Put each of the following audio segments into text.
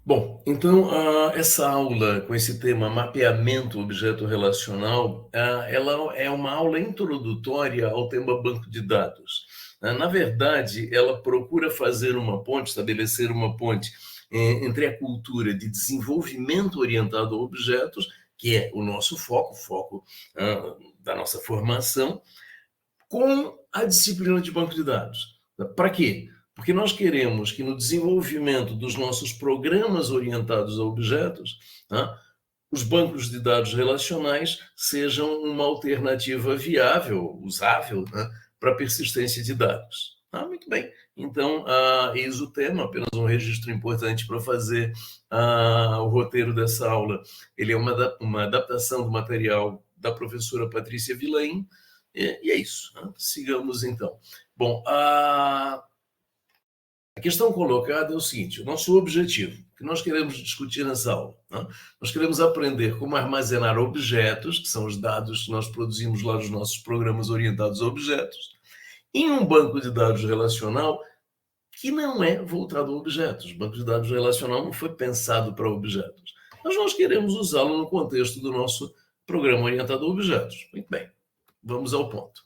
Bom, então, essa aula com esse tema mapeamento objeto relacional, ela é uma aula introdutória ao tema banco de dados. Na verdade, ela procura fazer uma ponte, estabelecer uma ponte entre a cultura de desenvolvimento orientado a objetos, que é o nosso foco, da nossa formação, com a disciplina de banco de dados. Para quê? Porque nós queremos que no desenvolvimento dos nossos programas orientados a objetos, tá, os bancos de dados relacionais sejam uma alternativa viável, usável, né, para persistência de dados. Muito bem. Então, eis o tema, apenas um registro importante para fazer o roteiro dessa aula. Ele é uma adaptação do material da professora Patrícia Vilain, e é isso. Né? Sigamos, então. Bom, a questão colocada é o seguinte: o nosso objetivo, que nós queremos discutir nessa aula, né? Nós queremos aprender como armazenar objetos, que são os dados que nós produzimos lá nos nossos programas orientados a objetos, em um banco de dados relacional que não é voltado a objetos. O banco de dados relacional não foi pensado para objetos, mas nós queremos usá-lo no contexto do nosso programa orientado a objetos. Muito bem, vamos ao ponto.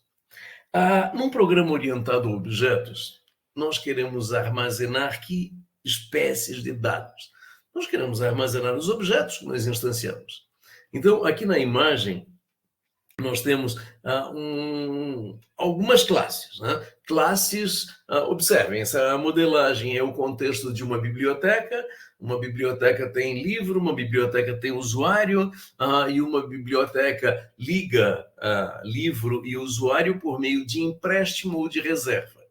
Num programa orientado a objetos, nós queremos armazenar que espécies de dados? Nós queremos armazenar os objetos que nós instanciamos. Então, aqui na imagem, nós temos algumas classes. Né? Classes, observem, essa modelagem é o contexto de uma biblioteca tem livro, uma biblioteca tem usuário, e uma biblioteca liga livro e usuário por meio de empréstimo ou de reserva.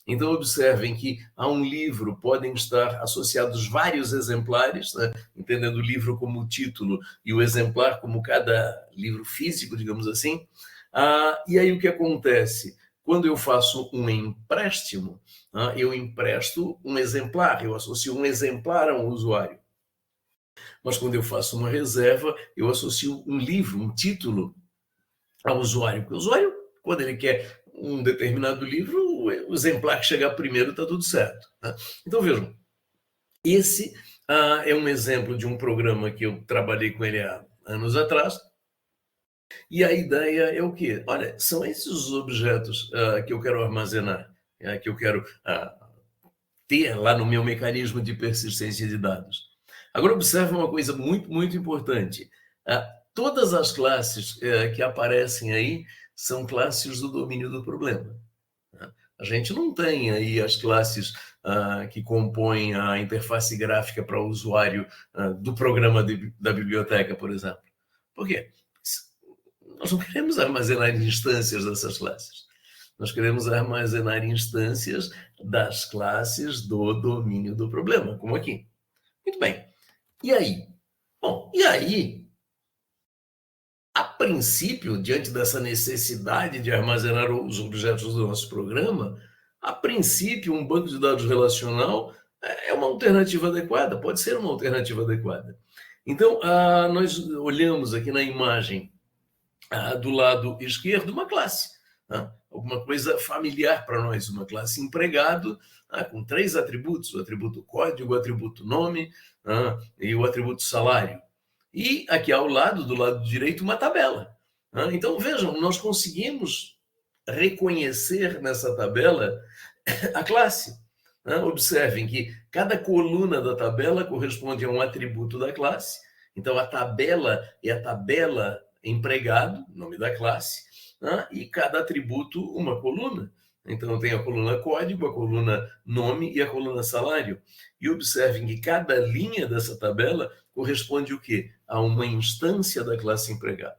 Então, observem que a um livro podem estar associados vários exemplares, né? Entendendo o livro como título e o exemplar como cada livro físico, digamos assim. E aí o que acontece? Quando eu faço um empréstimo, eu empresto um exemplar, eu associo um exemplar a um usuário. Mas quando eu faço uma reserva, eu associo um livro, um título ao usuário. Porque o usuário, quando ele quer um determinado livro, o exemplar que chegar primeiro está tudo certo. Né? Então, vejam, esse é um exemplo de um programa que eu trabalhei com ele há anos atrás, e a ideia é o quê? Olha, são esses os objetos que eu quero armazenar, que eu quero ter lá no meu mecanismo de persistência de dados. Agora, observe uma coisa muito, muito importante. Todas as classes que aparecem aí são classes do domínio do problema. A gente não tem aí as classes que compõem a interface gráfica para o usuário do programa da biblioteca, por exemplo. Por quê? Nós não queremos armazenar instâncias dessas classes. Nós queremos armazenar instâncias das classes do domínio do problema, como aqui. Muito bem. E aí? Bom, e aí, a princípio, diante dessa necessidade de armazenar os objetos do nosso programa, a princípio, um banco de dados relacional é uma alternativa adequada, pode ser uma alternativa adequada. Então, nós olhamos aqui na imagem do lado esquerdo uma classe, alguma coisa familiar para nós, uma classe empregado, com 3 atributos: o atributo código, o atributo nome e o atributo salário. E aqui ao lado, do lado direito, uma tabela. Então, vejam, nós conseguimos reconhecer nessa tabela a classe. Observem que cada coluna da tabela corresponde a um atributo da classe. Então, a tabela é a tabela empregado, nome da classe, e cada atributo uma coluna. Então, tem a coluna código, a coluna nome e a coluna salário. E observem que cada linha dessa tabela corresponde o quê? A uma instância da classe empregado.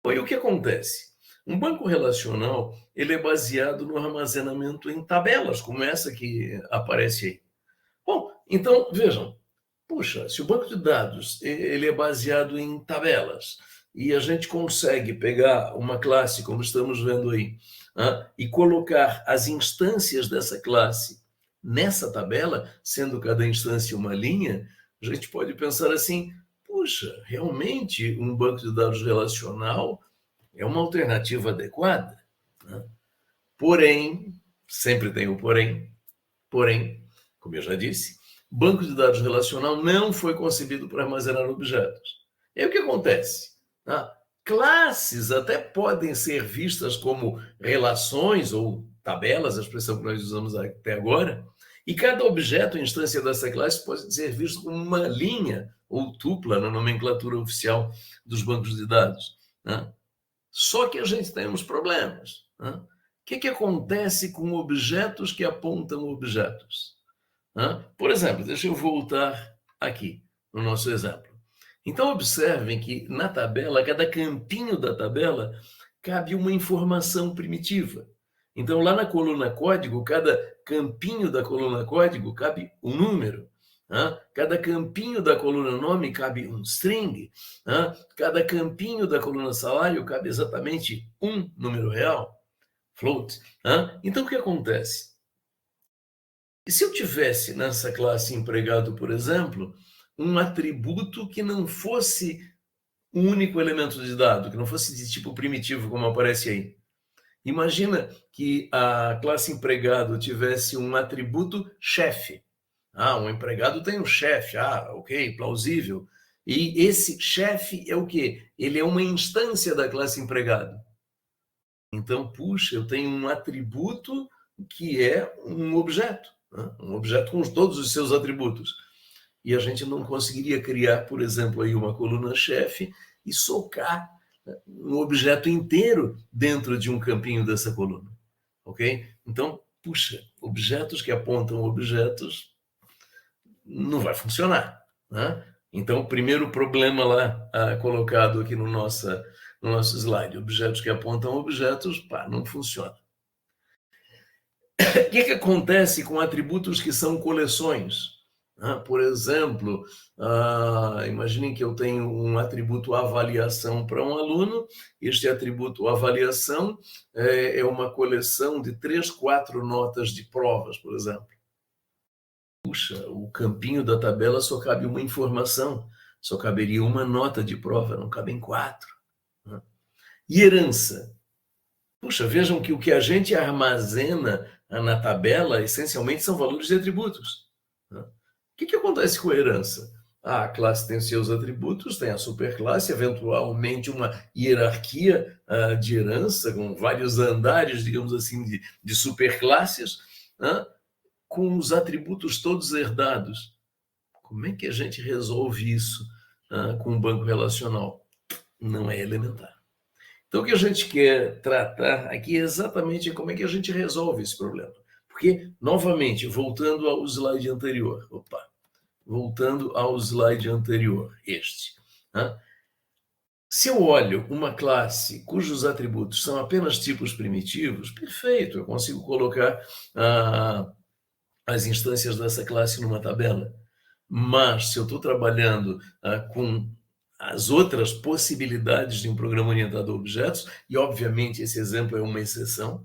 Bom, e o que acontece? Um banco relacional ele é baseado no armazenamento em tabelas, como essa que aparece aí. Bom, então, vejam, puxa, se o banco de dados ele é baseado em tabelas e a gente consegue pegar uma classe, como estamos vendo aí, e colocar as instâncias dessa classe nessa tabela, sendo cada instância uma linha, a gente pode pensar assim, puxa, realmente um banco de dados relacional é uma alternativa adequada. Né? Porém, sempre tem o porém, como eu já disse, banco de dados relacional não foi concebido para armazenar objetos. E aí o que acontece? Classes até podem ser vistas como relações ou tabelas, a expressão que nós usamos até agora, e cada objeto, instância dessa classe, pode ser visto como uma linha ou tupla na nomenclatura oficial dos bancos de dados. Só que a gente tem uns problemas. O que acontece com objetos que apontam objetos? Por exemplo, deixa eu voltar aqui no nosso exemplo. Então, observem que na tabela, cada campinho da tabela cabe uma informação primitiva. Então, lá na coluna código, cada campinho da coluna código cabe um número. Cada campinho da coluna nome cabe um string. Cada campinho da coluna salário cabe exatamente um número real, float. Então, o que acontece? E se eu tivesse nessa classe empregado, por exemplo, um atributo que não fosse um único elemento de dado, que não fosse de tipo primitivo, como aparece aí? Imagina que a classe empregado tivesse um atributo chefe. Um empregado tem um chefe. Ok, plausível. E esse chefe é o quê? Ele é uma instância da classe empregado. Então, puxa, eu tenho um atributo que é um objeto. Um objeto com todos os seus atributos. E a gente não conseguiria criar, por exemplo, aí uma coluna chefe e socar um objeto inteiro dentro de um campinho dessa coluna, ok? Então, puxa, objetos que apontam objetos não vai funcionar, Então, o primeiro problema lá colocado aqui no nosso slide, objetos que apontam objetos, não funciona. O que acontece com atributos que são coleções? Por exemplo, imaginem que eu tenho um atributo avaliação para um aluno. Este atributo avaliação é uma coleção de 3, 4 notas de provas, por exemplo. Puxa, o campinho da tabela só cabe uma informação, só caberia uma nota de prova, não cabem 4. E herança? Puxa, vejam que o que a gente armazena na tabela, essencialmente, são valores de atributos. O que acontece com a herança? A classe tem seus atributos, tem a superclasse, eventualmente uma hierarquia de herança, com vários andares, digamos assim, de superclasses, com os atributos todos herdados. Como é que a gente resolve isso com um banco relacional? Não é elementar. Então, o que a gente quer tratar aqui é exatamente como é que a gente resolve esse problema. Porque, novamente, voltando ao slide anterior, este. Se eu olho uma classe cujos atributos são apenas tipos primitivos, perfeito, eu consigo colocar as instâncias dessa classe numa tabela. Mas, se eu estou trabalhando com as outras possibilidades de um programa orientado a objetos, e obviamente esse exemplo é uma exceção,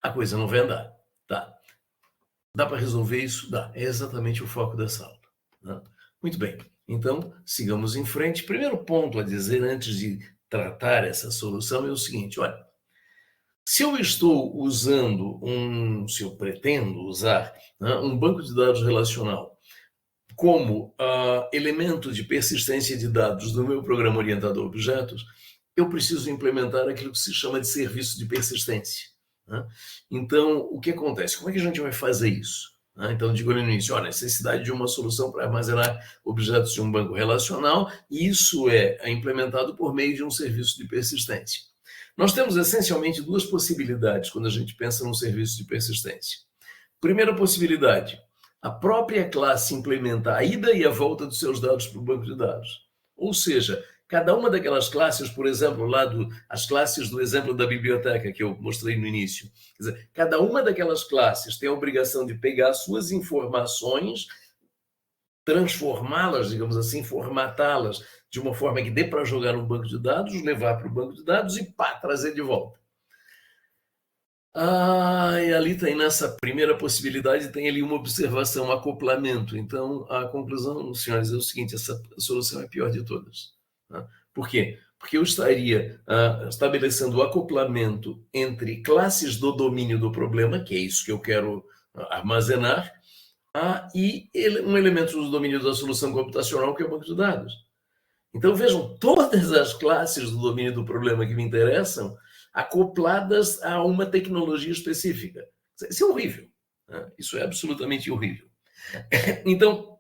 a coisa não vai andar. Dá para resolver isso? Dá. É exatamente o foco dessa aula. Muito bem. Então, sigamos em frente. Primeiro ponto a dizer antes de tratar essa solução é o seguinte, olha, se eu estou usando se eu pretendo usar um banco de dados relacional como elemento de persistência de dados do meu programa orientado a objetos, eu preciso implementar aquilo que se chama de serviço de persistência. Então, o que acontece? Como é que a gente vai fazer isso? Então, digo no início, a necessidade de uma solução para armazenar objetos de um banco relacional, e isso é implementado por meio de um serviço de persistência. Nós temos essencialmente duas possibilidades quando a gente pensa num serviço de persistência. Primeira possibilidade, a própria classe implementa a ida e a volta dos seus dados para o banco de dados. Ou seja, cada uma daquelas classes, por exemplo, as classes do exemplo da biblioteca que eu mostrei no início, quer dizer, cada uma daquelas classes tem a obrigação de pegar suas informações, transformá-las, digamos assim, formatá-las de uma forma que dê para jogar no banco de dados, levar para o banco de dados e trazer de volta. E ali tem, nessa primeira possibilidade, tem ali uma observação, um acoplamento. Então, a conclusão, senhores, é o seguinte, essa solução é a pior de todas. Por quê? Porque eu estaria estabelecendo o acoplamento entre classes do domínio do problema, que é isso que eu quero armazenar, e um elemento do domínio da solução computacional, que é o banco de dados. Então, vejam, todas as classes do domínio do problema que me interessam acopladas a uma tecnologia específica. Isso é horrível. Né? Isso é absolutamente horrível. Então,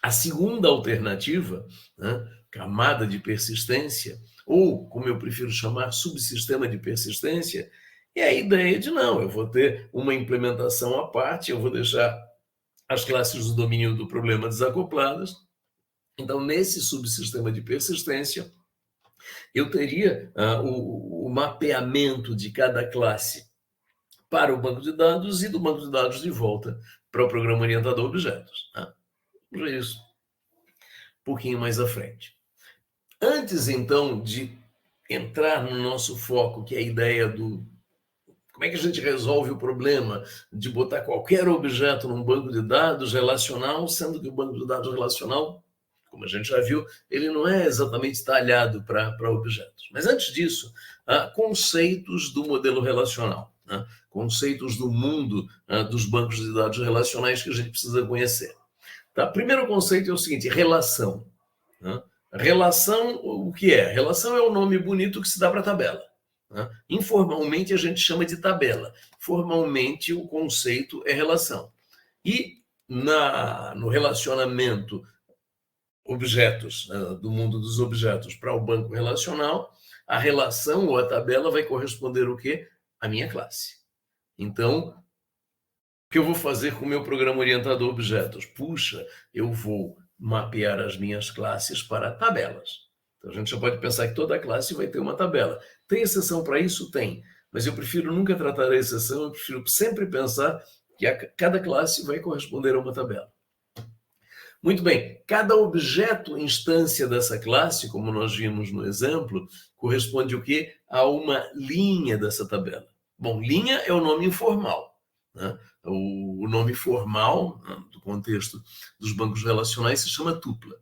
a segunda alternativa, né, camada de persistência, ou, como eu prefiro chamar, subsistema de persistência, é a ideia de não, eu vou ter uma implementação à parte, eu vou deixar as classes do domínio do problema desacopladas. Então, nesse subsistema de persistência, eu teria o mapeamento de cada classe para o banco de dados e do banco de dados de volta para o programa orientado a objetos. Tá? Por isso, um pouquinho mais à frente. Antes, então, de entrar no nosso foco, que é a ideia do como é que a gente resolve o problema de botar qualquer objeto num banco de dados relacional, sendo que o banco de dados relacional, como a gente já viu, ele não é exatamente talhado para objetos. Mas antes disso, conceitos do modelo relacional, né? Conceitos do mundo dos bancos de dados relacionais que a gente precisa conhecer. Tá? Primeiro conceito é o seguinte, relação. Né? Relação, o que é? Relação é o nome bonito que se dá para a tabela. Né? Informalmente a gente chama de tabela. Formalmente o conceito é relação. E no relacionamento objetos, né, do mundo dos objetos para o banco relacional, a relação ou a tabela vai corresponder o quê? À minha classe. Então, o que eu vou fazer com o meu programa orientado a objetos? Puxa, eu vou mapear as minhas classes para tabelas. Então, a gente já pode pensar que toda classe vai ter uma tabela. Tem exceção para isso? Tem. Mas eu prefiro nunca tratar a exceção, eu prefiro sempre pensar que cada classe vai corresponder a uma tabela. Muito bem, cada objeto instância dessa classe, como nós vimos no exemplo, corresponde o quê? A uma linha dessa tabela. Bom, linha é o nome informal. Né? O nome formal, né, do contexto dos bancos relacionais, se chama tupla.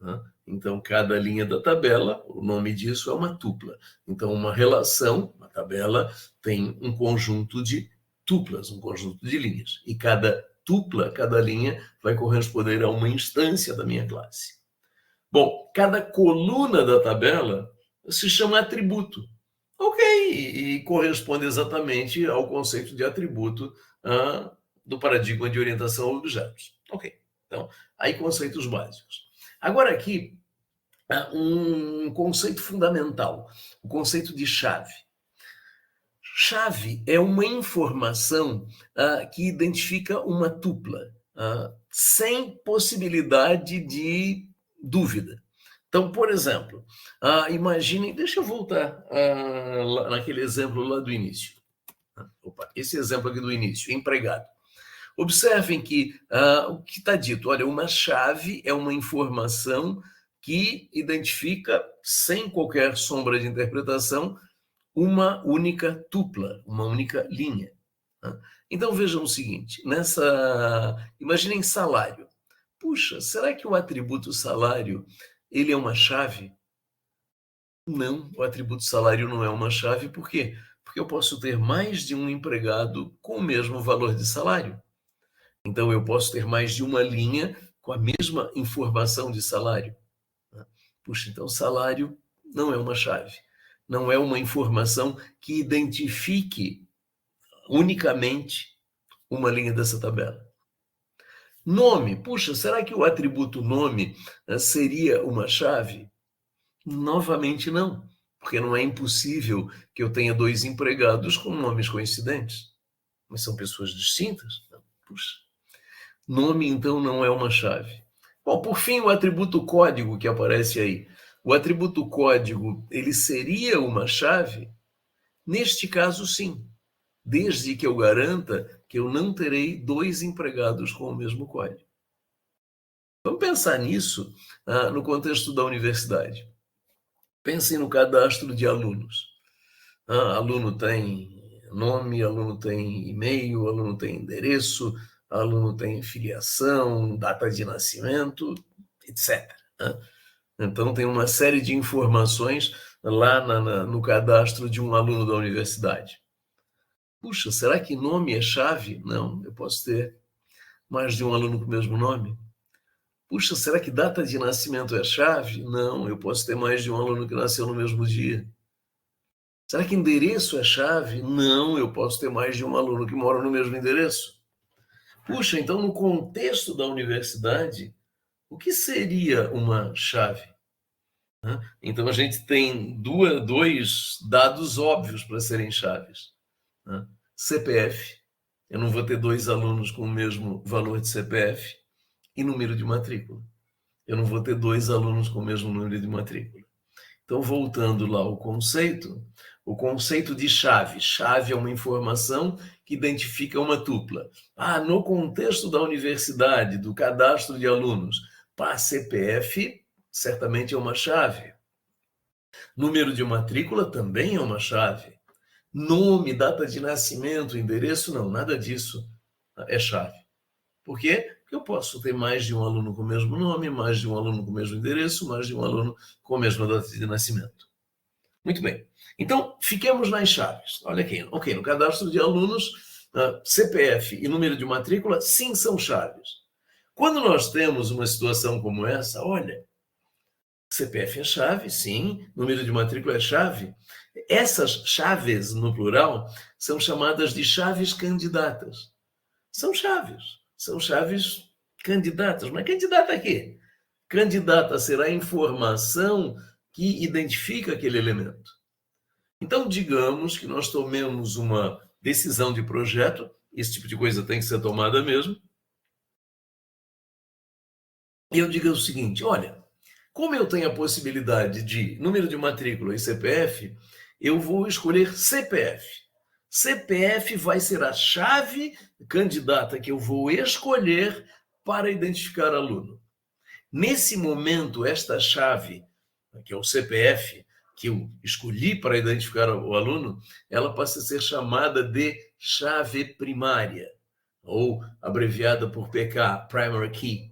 Né? Então, cada linha da tabela, o nome disso é uma tupla. Então, uma relação, uma tabela, tem um conjunto de tuplas, um conjunto de linhas. E cada tupla, cada linha, vai corresponder a uma instância da minha classe. Bom, cada coluna da tabela se chama atributo. Ok, e corresponde exatamente ao conceito de atributo do paradigma de orientação a objetos. Ok, então, aí conceitos básicos. Agora aqui, um conceito fundamental, o conceito de chave. Chave é uma informação que identifica uma tupla, sem possibilidade de dúvida. Então, por exemplo, imaginem, deixa eu voltar naquele exemplo lá do início. Opa, esse exemplo aqui do início, empregado. Observem que o que está dito, olha, uma chave é uma informação que identifica, sem qualquer sombra de interpretação, uma única tupla, uma única linha. Então vejam o seguinte, imaginem salário. Puxa, será que o atributo salário ele é uma chave? Não, o atributo salário não é uma chave, por quê? Porque eu posso ter mais de um empregado com o mesmo valor de salário. Então eu posso ter mais de uma linha com a mesma informação de salário. Puxa, então salário não é uma chave. Não é uma informação que identifique unicamente uma linha dessa tabela. Nome. Puxa, será que o atributo nome seria uma chave? Novamente não, porque não é impossível que eu tenha dois empregados com nomes coincidentes. Mas são pessoas distintas. Puxa. Nome, então, não é uma chave. Bom, por fim, o atributo código que aparece aí. O atributo código, ele seria uma chave? Neste caso, sim. Desde que eu garanta que eu não terei dois empregados com o mesmo código. Vamos pensar nisso no contexto da universidade. Pensem no cadastro de alunos. Aluno tem nome, aluno tem e-mail, aluno tem endereço, aluno tem filiação, data de nascimento, etc. Então, tem uma série de informações lá no cadastro de um aluno da universidade. Puxa, será que nome é chave? Não, eu posso ter mais de um aluno com o mesmo nome. Puxa, será que data de nascimento é chave? Não, eu posso ter mais de um aluno que nasceu no mesmo dia. Será que endereço é chave? Não, eu posso ter mais de um aluno que mora no mesmo endereço. Puxa, então no contexto da universidade, o que seria uma chave? Então a gente tem dois dados óbvios para serem chaves. CPF, eu não vou ter dois alunos com o mesmo valor de CPF, e número de matrícula. Eu não vou ter dois alunos com o mesmo número de matrícula. Então, voltando lá ao conceito, o conceito de chave. Chave é uma informação que identifica uma tupla. No contexto da universidade, do cadastro de alunos, para CPF, certamente é uma chave. Número de matrícula também é uma chave. Nome, data de nascimento, endereço, não, nada disso é chave. Por quê? Porque eu posso ter mais de um aluno com o mesmo nome, mais de um aluno com o mesmo endereço, mais de um aluno com a mesma data de nascimento. Muito bem. Então, fiquemos nas chaves. Olha aqui. Ok, no cadastro de alunos, CPF e número de matrícula, sim, são chaves. Quando nós temos uma situação como essa, olha, CPF é chave, sim, número de matrícula é chave. Essas chaves, no plural, são chamadas de chaves candidatas. São chaves candidatas. Mas candidata a quê? Candidata será a informação que identifica aquele elemento. Então, digamos que nós tomemos uma decisão de projeto, esse tipo de coisa tem que ser tomada mesmo, e eu digo o seguinte, olha, como eu tenho a possibilidade de número de matrícula e CPF, eu vou escolher CPF. CPF vai ser a chave candidata que eu vou escolher para identificar aluno. Nesse momento, esta chave, que é o CPF, que eu escolhi para identificar o aluno, ela passa a ser chamada de chave primária, ou abreviada por PK, Primary Key.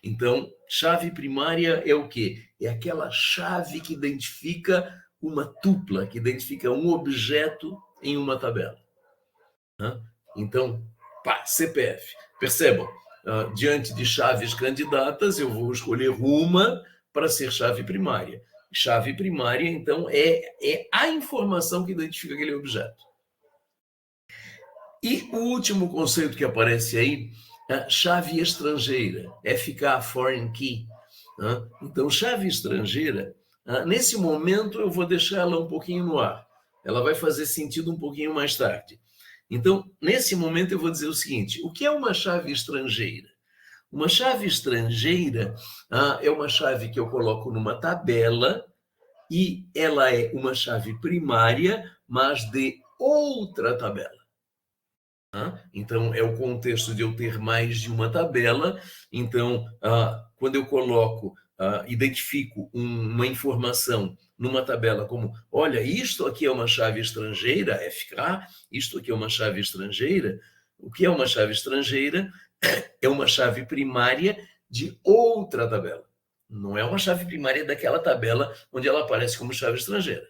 Então, chave primária é o quê? É aquela chave que identifica uma tupla, que identifica um objeto em uma tabela. Então, CPF. Percebam, diante de chaves candidatas, eu vou escolher uma para ser chave primária. Chave primária, então, é a informação que identifica aquele objeto. E o último conceito que aparece aí, chave estrangeira, FK, Foreign Key. Então, chave estrangeira, nesse momento eu vou deixar ela um pouquinho no ar. Ela vai fazer sentido um pouquinho mais tarde. Então, nesse momento eu vou dizer o seguinte, o que é uma chave estrangeira? Uma chave estrangeira é uma chave que eu coloco numa tabela e ela é uma chave primária, mas de outra tabela. Então, é o contexto de eu ter mais de uma tabela. Então, quando eu coloco, identifico uma informação numa tabela como, olha, isto aqui é uma chave estrangeira, FK, isto aqui é uma chave estrangeira. O que é uma chave estrangeira? É uma chave primária de outra tabela. Não é uma chave primária daquela tabela onde ela aparece como chave estrangeira.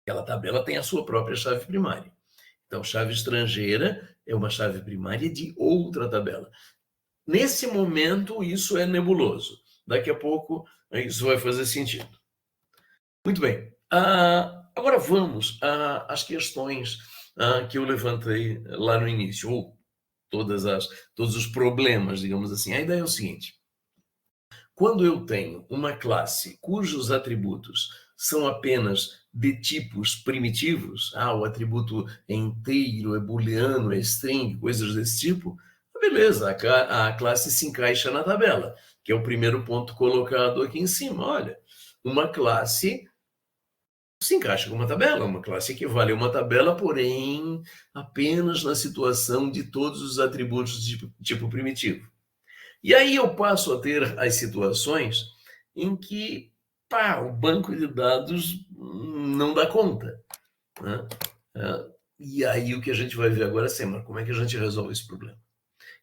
Aquela tabela tem a sua própria chave primária. Então, chave estrangeira é uma chave primária de outra tabela. Nesse momento, isso é nebuloso. Daqui a pouco, isso vai fazer sentido. Muito bem. Agora vamos às questões que eu levantei lá no início, ou todos os problemas, digamos assim. A ideia é o seguinte. Quando eu tenho uma classe cujos atributos são apenas de tipos primitivos, o atributo é inteiro, é booleano, é string, coisas desse tipo, beleza, a classe se encaixa na tabela, que é o primeiro ponto colocado aqui em cima. Olha, uma classe se encaixa com uma tabela, uma classe equivale a uma tabela, porém apenas na situação de todos os atributos de tipo primitivo. E aí eu passo a ter as situações em que o banco de dados não dá conta. E aí o que a gente vai ver agora é mas como é que a gente resolve esse problema?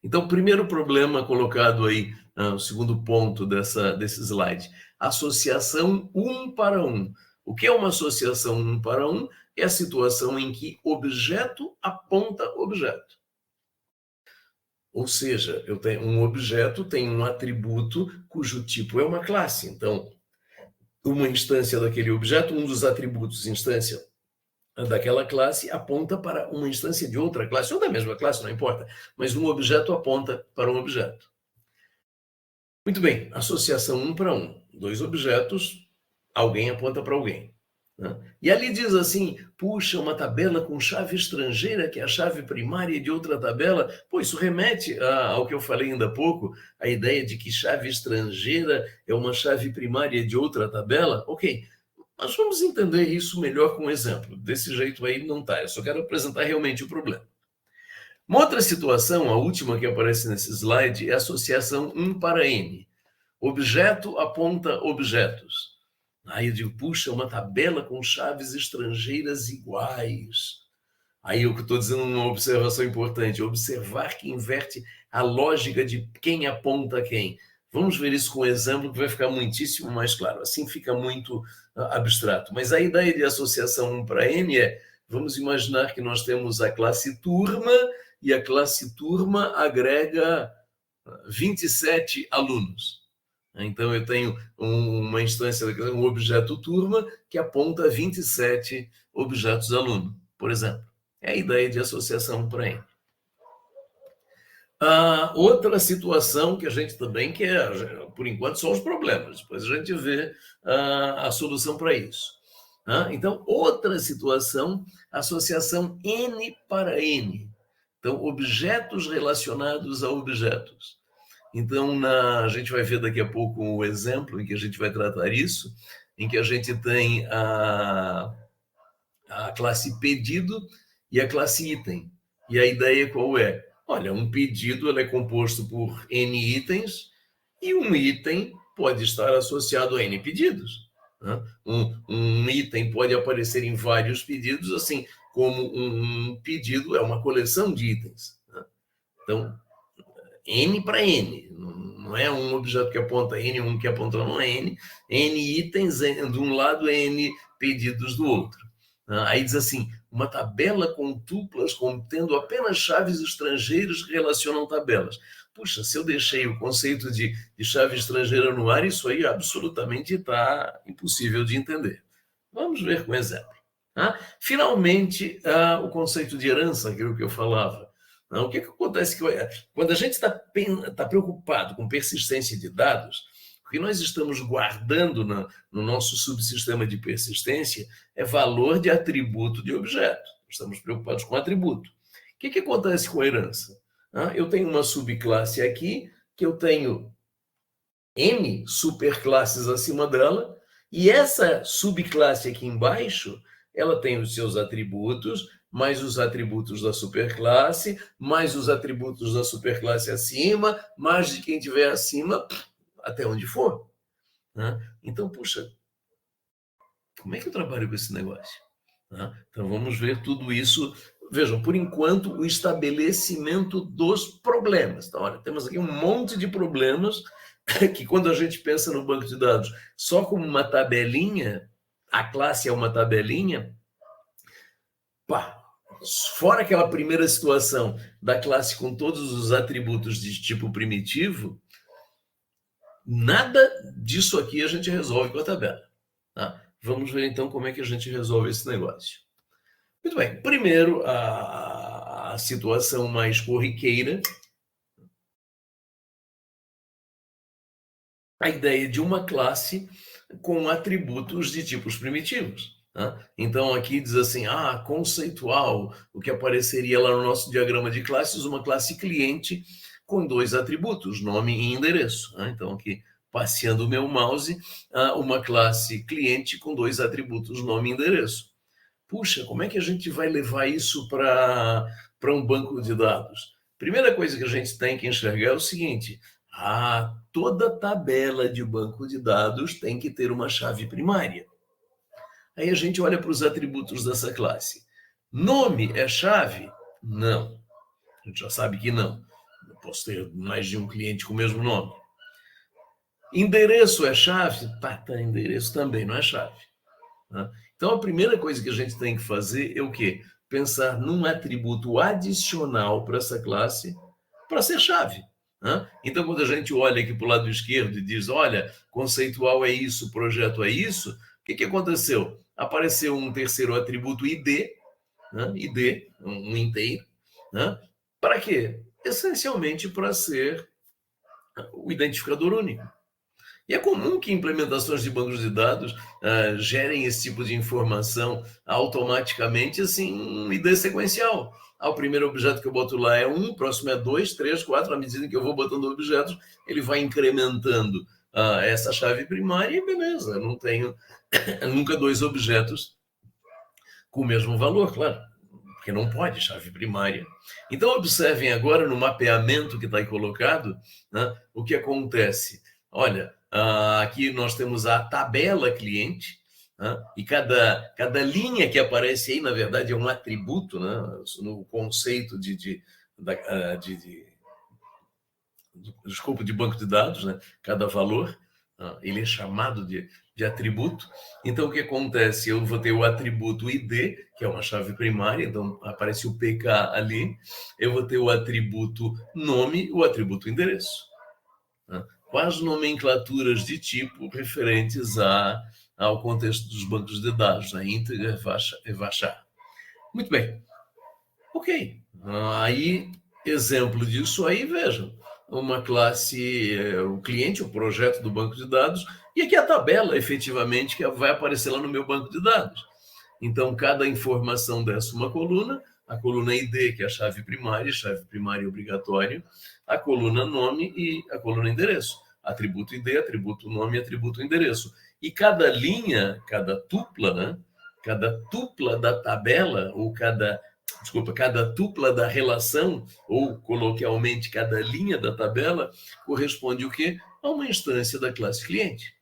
Então, o primeiro problema colocado aí, o segundo ponto desse slide, associação 1 para 1, O que é uma associação um para um? É a situação em que objeto aponta objeto. Ou seja, eu tenho um objeto, tem um atributo cujo tipo é uma classe. Então, uma instância daquele objeto, um dos atributos instância daquela classe aponta para uma instância de outra classe, ou da mesma classe, não importa, mas um objeto aponta para um objeto. Muito bem, associação um para um. Dois objetos, alguém aponta para alguém. Né? E ali diz assim, puxa, uma tabela com chave estrangeira, que é a chave primária de outra tabela. Pô, isso remete ao que eu falei ainda há pouco, a ideia de que chave estrangeira é uma chave primária de outra tabela. Ok, mas vamos entender isso melhor com um exemplo. Desse jeito aí não tá, eu só quero apresentar realmente o problema. Uma outra situação, a última que aparece nesse slide, é a associação 1 para N. Objeto aponta objetos. Aí eu digo, puxa, uma tabela com chaves estrangeiras iguais. Aí eu estou dizendo uma observação importante, observar que inverte a lógica de quem aponta quem. Vamos ver isso com um exemplo que vai ficar muitíssimo mais claro. Assim fica muito abstrato. Mas a ideia de associação 1 para N é, vamos imaginar que nós temos a classe turma e a classe turma agrega 27 alunos. Então, eu tenho uma instância, um objeto turma, que aponta 27 objetos aluno, por exemplo. É a ideia de associação para N. Outra situação que a gente também quer, por enquanto, são os problemas. Depois a gente vê a solução para isso. Então, outra situação, associação N para N. Então, objetos relacionados a objetos. Então, a gente vai ver daqui a pouco um exemplo em que a gente vai tratar isso, em que a gente tem a classe pedido e a classe item. E a ideia qual é? Olha, um pedido ele é composto por N itens e um item pode estar associado a N pedidos. Né? Um item pode aparecer em vários pedidos, assim como um pedido é uma coleção de itens. Né? Então, N para N, não é um objeto que aponta N, um que aponta não é N, N itens de um lado, N pedidos do outro. Aí diz assim, uma tabela com tuplas contendo apenas chaves estrangeiras que relacionam tabelas. Puxa, se eu deixei o conceito de chave estrangeira no ar, isso aí absolutamente está impossível de entender. Vamos ver com exemplo. Finalmente, o conceito de herança, aquilo que eu falava. O que acontece? Quando a gente está preocupado com persistência de dados, o que nós estamos guardando no nosso subsistema de persistência é valor de atributo de objeto. Estamos preocupados com atributo. O que acontece com a herança? Eu tenho uma subclasse aqui, que eu tenho N superclasses acima dela, e essa subclasse aqui embaixo, ela tem os seus atributos, mais os atributos da superclasse, mais os atributos da superclasse acima, mais de quem tiver acima, até onde for. Então, puxa, como é que eu trabalho com esse negócio? Então, vamos ver tudo isso. Vejam, por enquanto, o estabelecimento dos problemas. Então, olha, temos aqui um monte de problemas que, quando a gente pensa no banco de dados só como uma tabelinha, a classe é uma tabelinha, fora aquela primeira situação da classe com todos os atributos de tipo primitivo, nada disso aqui a gente resolve com a tabela. Vamos ver então como é que a gente resolve esse negócio. Muito bem, primeiro a situação mais corriqueira, a ideia de uma classe com atributos de tipos primitivos. Então aqui diz assim, conceitual, o que apareceria lá no nosso diagrama de classes, uma classe cliente com dois atributos, nome e endereço. Então aqui, passeando o meu mouse, uma classe cliente com dois atributos, nome e endereço. Puxa, como é que a gente vai levar isso para um banco de dados? Primeira coisa que a gente tem que enxergar é o seguinte, toda tabela de banco de dados tem que ter uma chave primária. Aí a gente olha para os atributos dessa classe. Nome é chave? Não. A gente já sabe que não. Eu posso ter mais de um cliente com o mesmo nome. Endereço é chave? Endereço também não é chave. Né? Então, a primeira coisa que a gente tem que fazer é o quê? Pensar num atributo adicional para essa classe para ser chave. Né? Então, quando a gente olha aqui para o lado esquerdo e diz, olha, conceitual é isso, projeto é isso, o que aconteceu? Apareceu um terceiro atributo ID, né? ID, um inteiro. Né? Para quê? Essencialmente para ser o identificador único. E é comum que implementações de bancos de dados gerem esse tipo de informação automaticamente, assim, um ID sequencial. O primeiro objeto que eu boto lá é 1, o próximo é 2, 3, 4. À medida que eu vou botando objetos, ele vai incrementando essa chave primária e beleza, eu não tenho nunca dois objetos com o mesmo valor, claro, porque não pode, chave primária. Então, observem agora no mapeamento que está aí colocado, né, o que acontece. Olha, aqui nós temos a tabela cliente, né, e cada linha que aparece aí, na verdade, é um atributo, né, no conceito de desculpa, de banco de dados, né, cada valor, ele é chamado de atributo. Então, o que acontece? Eu vou ter o atributo ID, que é uma chave primária, então aparece o PK ali. Eu vou ter o atributo nome e o atributo endereço. Né? Com as nomenclaturas de tipo referentes ao contexto dos bancos de dados, né? Integer e varchar. Muito bem. Ok. Aí, exemplo disso aí, vejam, uma classe, o cliente, o projeto do banco de dados, e aqui a tabela, efetivamente, que vai aparecer lá no meu banco de dados. Então, cada informação dessa uma coluna, a coluna ID, que é a chave primária obrigatória, a coluna nome e a coluna endereço. Atributo ID, atributo nome, atributo endereço. E cada linha, cada tupla, né? Cada tupla da tabela, ou cada tupla da relação, ou coloquialmente, cada linha da tabela, corresponde o quê? A uma instância da classe cliente.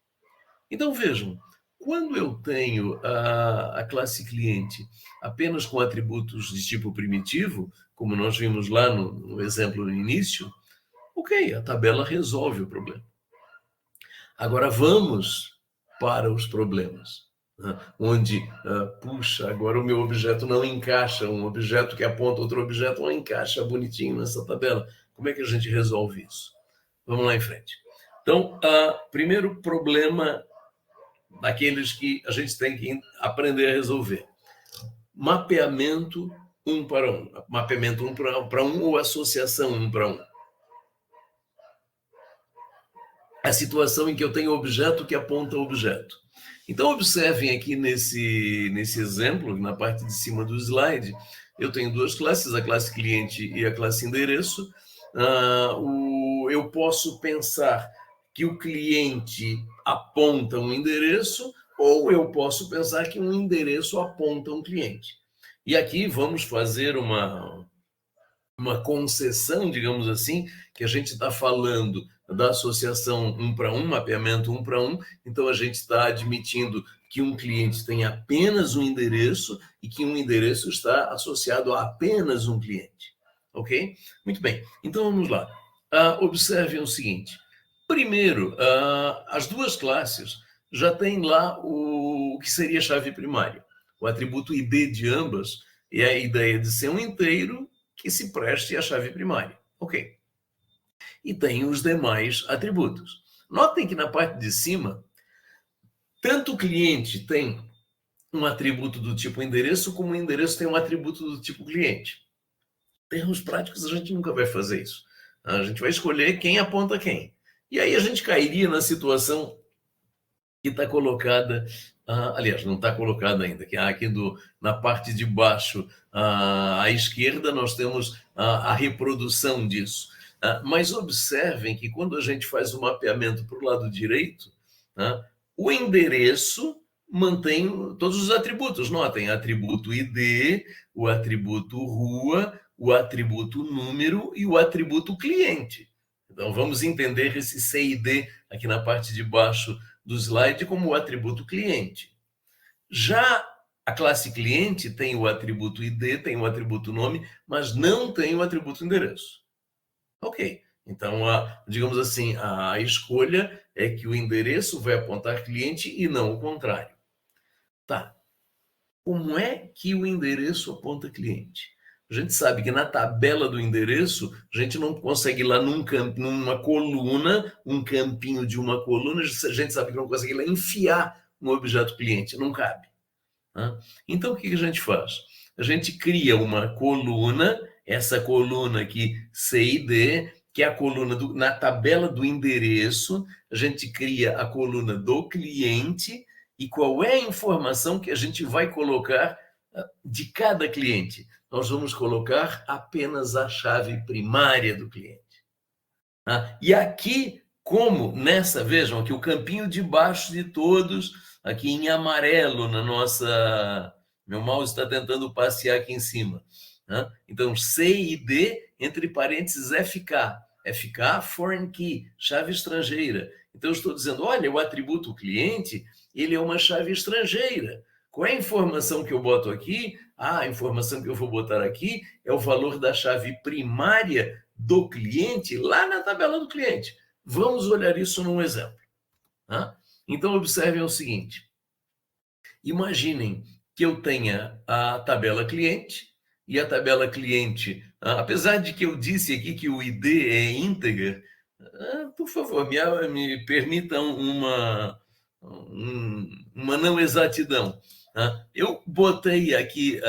Então, vejam, quando eu tenho a classe cliente apenas com atributos de tipo primitivo, como nós vimos lá no exemplo no início, ok, a tabela resolve o problema. Agora vamos para os problemas, né? Onde, puxa, agora o meu objeto não encaixa, um objeto que aponta outro objeto não encaixa bonitinho nessa tabela. Como é que a gente resolve isso? Vamos lá em frente. Então, primeiro problema daqueles que a gente tem que aprender a resolver. Mapeamento um para um. Mapeamento um para um ou associação um para um. A situação em que eu tenho objeto que aponta objeto. Então, observem aqui nesse exemplo, na parte de cima do slide, eu tenho duas classes, a classe cliente e a classe endereço. Eu posso pensar que o cliente aponta um endereço, ou eu posso pensar que um endereço aponta um cliente. E aqui vamos fazer uma concessão, digamos assim, que a gente está falando da associação um para um, mapeamento um para um, então a gente está admitindo que um cliente tem apenas um endereço e que um endereço está associado a apenas um cliente. Ok? Muito bem, então vamos lá. Observem o seguinte. Primeiro, as duas classes já têm lá o que seria a chave primária. O atributo ID de ambas é a ideia de ser um inteiro que se preste à chave primária. Ok. E tem os demais atributos. Notem que na parte de cima, tanto o cliente tem um atributo do tipo endereço, como o endereço tem um atributo do tipo cliente. Em termos práticos, a gente nunca vai fazer isso. A gente vai escolher quem aponta quem. E aí a gente cairia na situação que está colocada, aliás, não está colocada ainda, que aqui na parte de baixo, à esquerda, nós temos a reprodução disso. Mas observem que quando a gente faz o mapeamento para o lado direito, o endereço mantém todos os atributos. Notem, atributo ID, o atributo rua, o atributo número e o atributo cliente. Então, vamos entender esse CID aqui na parte de baixo do slide como o atributo cliente. Já a classe cliente tem o atributo ID, tem o atributo nome, mas não tem o atributo endereço. Ok. Então, digamos assim, a escolha é que o endereço vai apontar cliente e não o contrário. Tá. Como é que o endereço aponta cliente? A gente sabe que na tabela do endereço, a gente não consegue ir lá numa coluna, um campinho de uma coluna, a gente sabe que não consegue ir lá enfiar um objeto cliente, não cabe. Né? Então, o que a gente faz? A gente cria uma coluna, essa coluna aqui, C e D, que é a coluna na tabela do endereço, a gente cria a coluna do cliente, e qual é a informação que a gente vai colocar de cada cliente? Nós vamos colocar apenas a chave primária do cliente. E aqui, como nessa, vejam aqui o campinho de baixo de todos, aqui em amarelo na nossa... Meu mouse está tentando passear aqui em cima. Então, C e D, entre parênteses, FK. FK, Foreign Key, chave estrangeira. Então, eu estou dizendo, olha, o atributo cliente, ele é uma chave estrangeira. Qual é a informação que eu boto aqui? A informação que eu vou botar aqui é o valor da chave primária do cliente lá na tabela do cliente. Vamos olhar isso num exemplo. Então, observem o seguinte. Imaginem que eu tenha a tabela cliente, e a tabela cliente, apesar de que eu disse aqui que o ID é integer, por favor, me permitam uma não exatidão. Eu botei aqui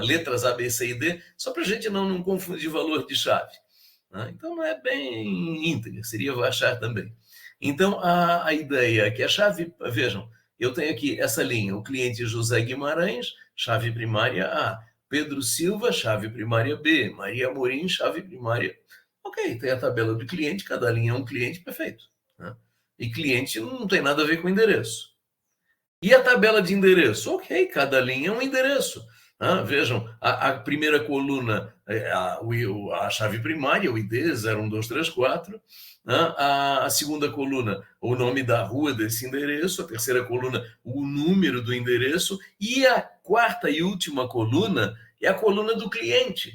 letras A, B, C e D, só para a gente não confundir valor de chave. Então, não é bem íntegra, seria achar também. Então, a ideia é que a chave, vejam, eu tenho aqui essa linha, o cliente José Guimarães, chave primária A, Pedro Silva, chave primária B, Maria Amorim, chave primária. Ok, tem a tabela do cliente, cada linha é um cliente, perfeito. E cliente não tem nada a ver com endereço. E a tabela de endereço? Ok, cada linha é um endereço. Vejam, a primeira coluna é a chave primária, o ID 01234. A segunda coluna, o nome da rua desse endereço. A terceira coluna, o número do endereço. E a quarta e última coluna é a coluna do cliente.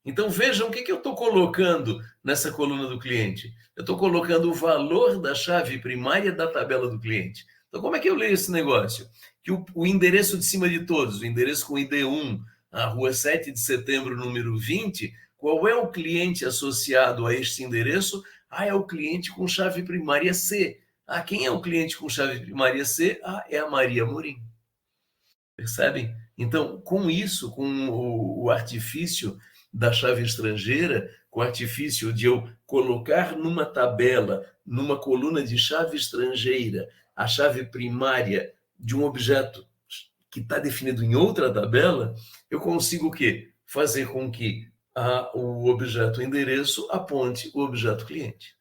Então, vejam o que eu estou colocando nessa coluna do cliente. Eu estou colocando o valor da chave primária da tabela do cliente. Então, como é que eu leio esse negócio? Que o endereço de cima de todos, o endereço com ID1, a rua 7 de setembro, número 20, qual é o cliente associado a este endereço? É o cliente com chave primária C. Quem é o cliente com chave primária C? É a Maria Amorim. Percebem? Então, com isso, com o artifício da chave estrangeira, com o artifício de eu colocar numa tabela, numa coluna de chave estrangeira, a chave primária de um objeto que está definido em outra tabela, eu consigo o quê? Fazer com que o objeto endereço aponte o objeto cliente.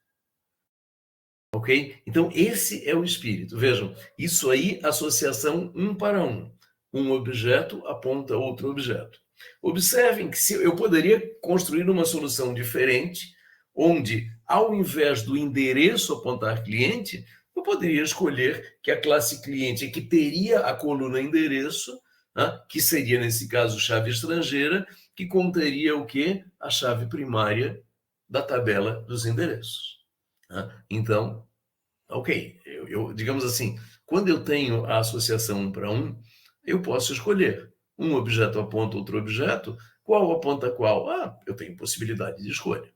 Ok? Então, esse é o espírito. Vejam, isso aí, associação um para um. Um objeto aponta outro objeto. Observem que eu poderia construir uma solução diferente, onde, ao invés do endereço apontar cliente, eu poderia escolher que a classe cliente é que teria a coluna endereço, que seria, nesse caso, chave estrangeira, que conteria o quê? A chave primária da tabela dos endereços. Então, ok, digamos assim, quando eu tenho a associação um para um, eu posso escolher. Um objeto aponta outro objeto, qual aponta qual? Eu tenho possibilidade de escolha.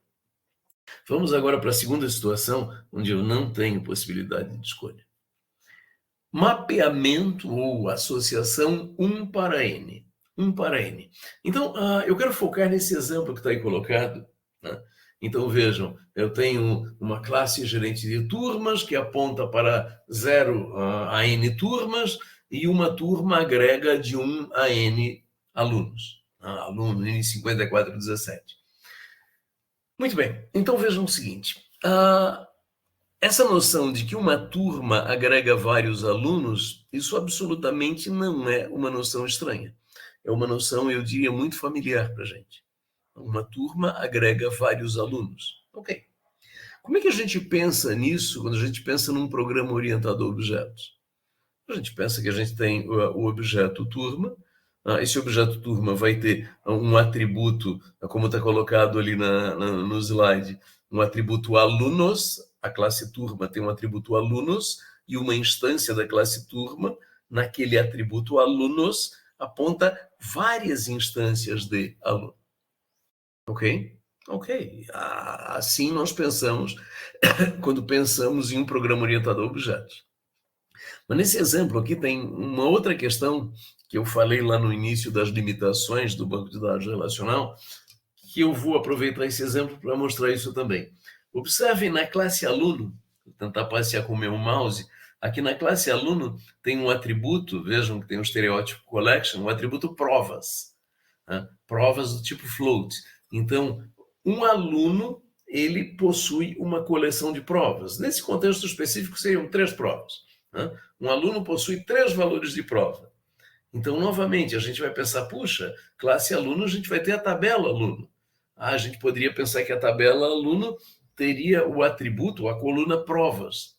Vamos agora para a segunda situação, onde eu não tenho possibilidade de escolha. Mapeamento ou associação 1 para N. 1 para N. Então, eu quero focar nesse exemplo que está aí colocado. Então, vejam, eu tenho uma classe gerente de turmas que aponta para 0 a N turmas, e uma turma agrega de 1 a N alunos. Aluno em 5417. Muito bem, então vejam o seguinte. Essa noção de que uma turma agrega vários alunos, isso absolutamente não é uma noção estranha. É uma noção, eu diria, muito familiar para a gente. Uma turma agrega vários alunos. Ok. Como é que a gente pensa nisso quando a gente pensa num programa orientado a objetos? A gente pensa que a gente tem o objeto turma. Esse objeto turma vai ter um atributo, como está colocado ali no slide, um atributo alunos. A classe turma tem um atributo alunos e uma instância da classe turma. naquele atributo alunos aponta várias instâncias de aluno. Ok? Ok. Assim nós pensamos quando pensamos em um programa orientado a objetos. Mas nesse exemplo aqui tem uma outra questão que eu falei lá no início das limitações do banco de dados relacional, que eu vou aproveitar esse exemplo para mostrar isso também. Observem na classe aluno, vou tentar passear com o meu mouse, aqui na classe aluno tem um atributo, vejam que tem o estereótipo collection, um atributo provas, né? Provas do tipo float. Então, um aluno, ele possui uma coleção de provas. Nesse contexto específico, seriam 3 provas, né? Um aluno possui 3 valores de prova. Então, novamente, a gente vai pensar, puxa, classe aluno, a gente vai ter a tabela aluno. A gente poderia pensar que a tabela aluno teria o atributo, a coluna provas.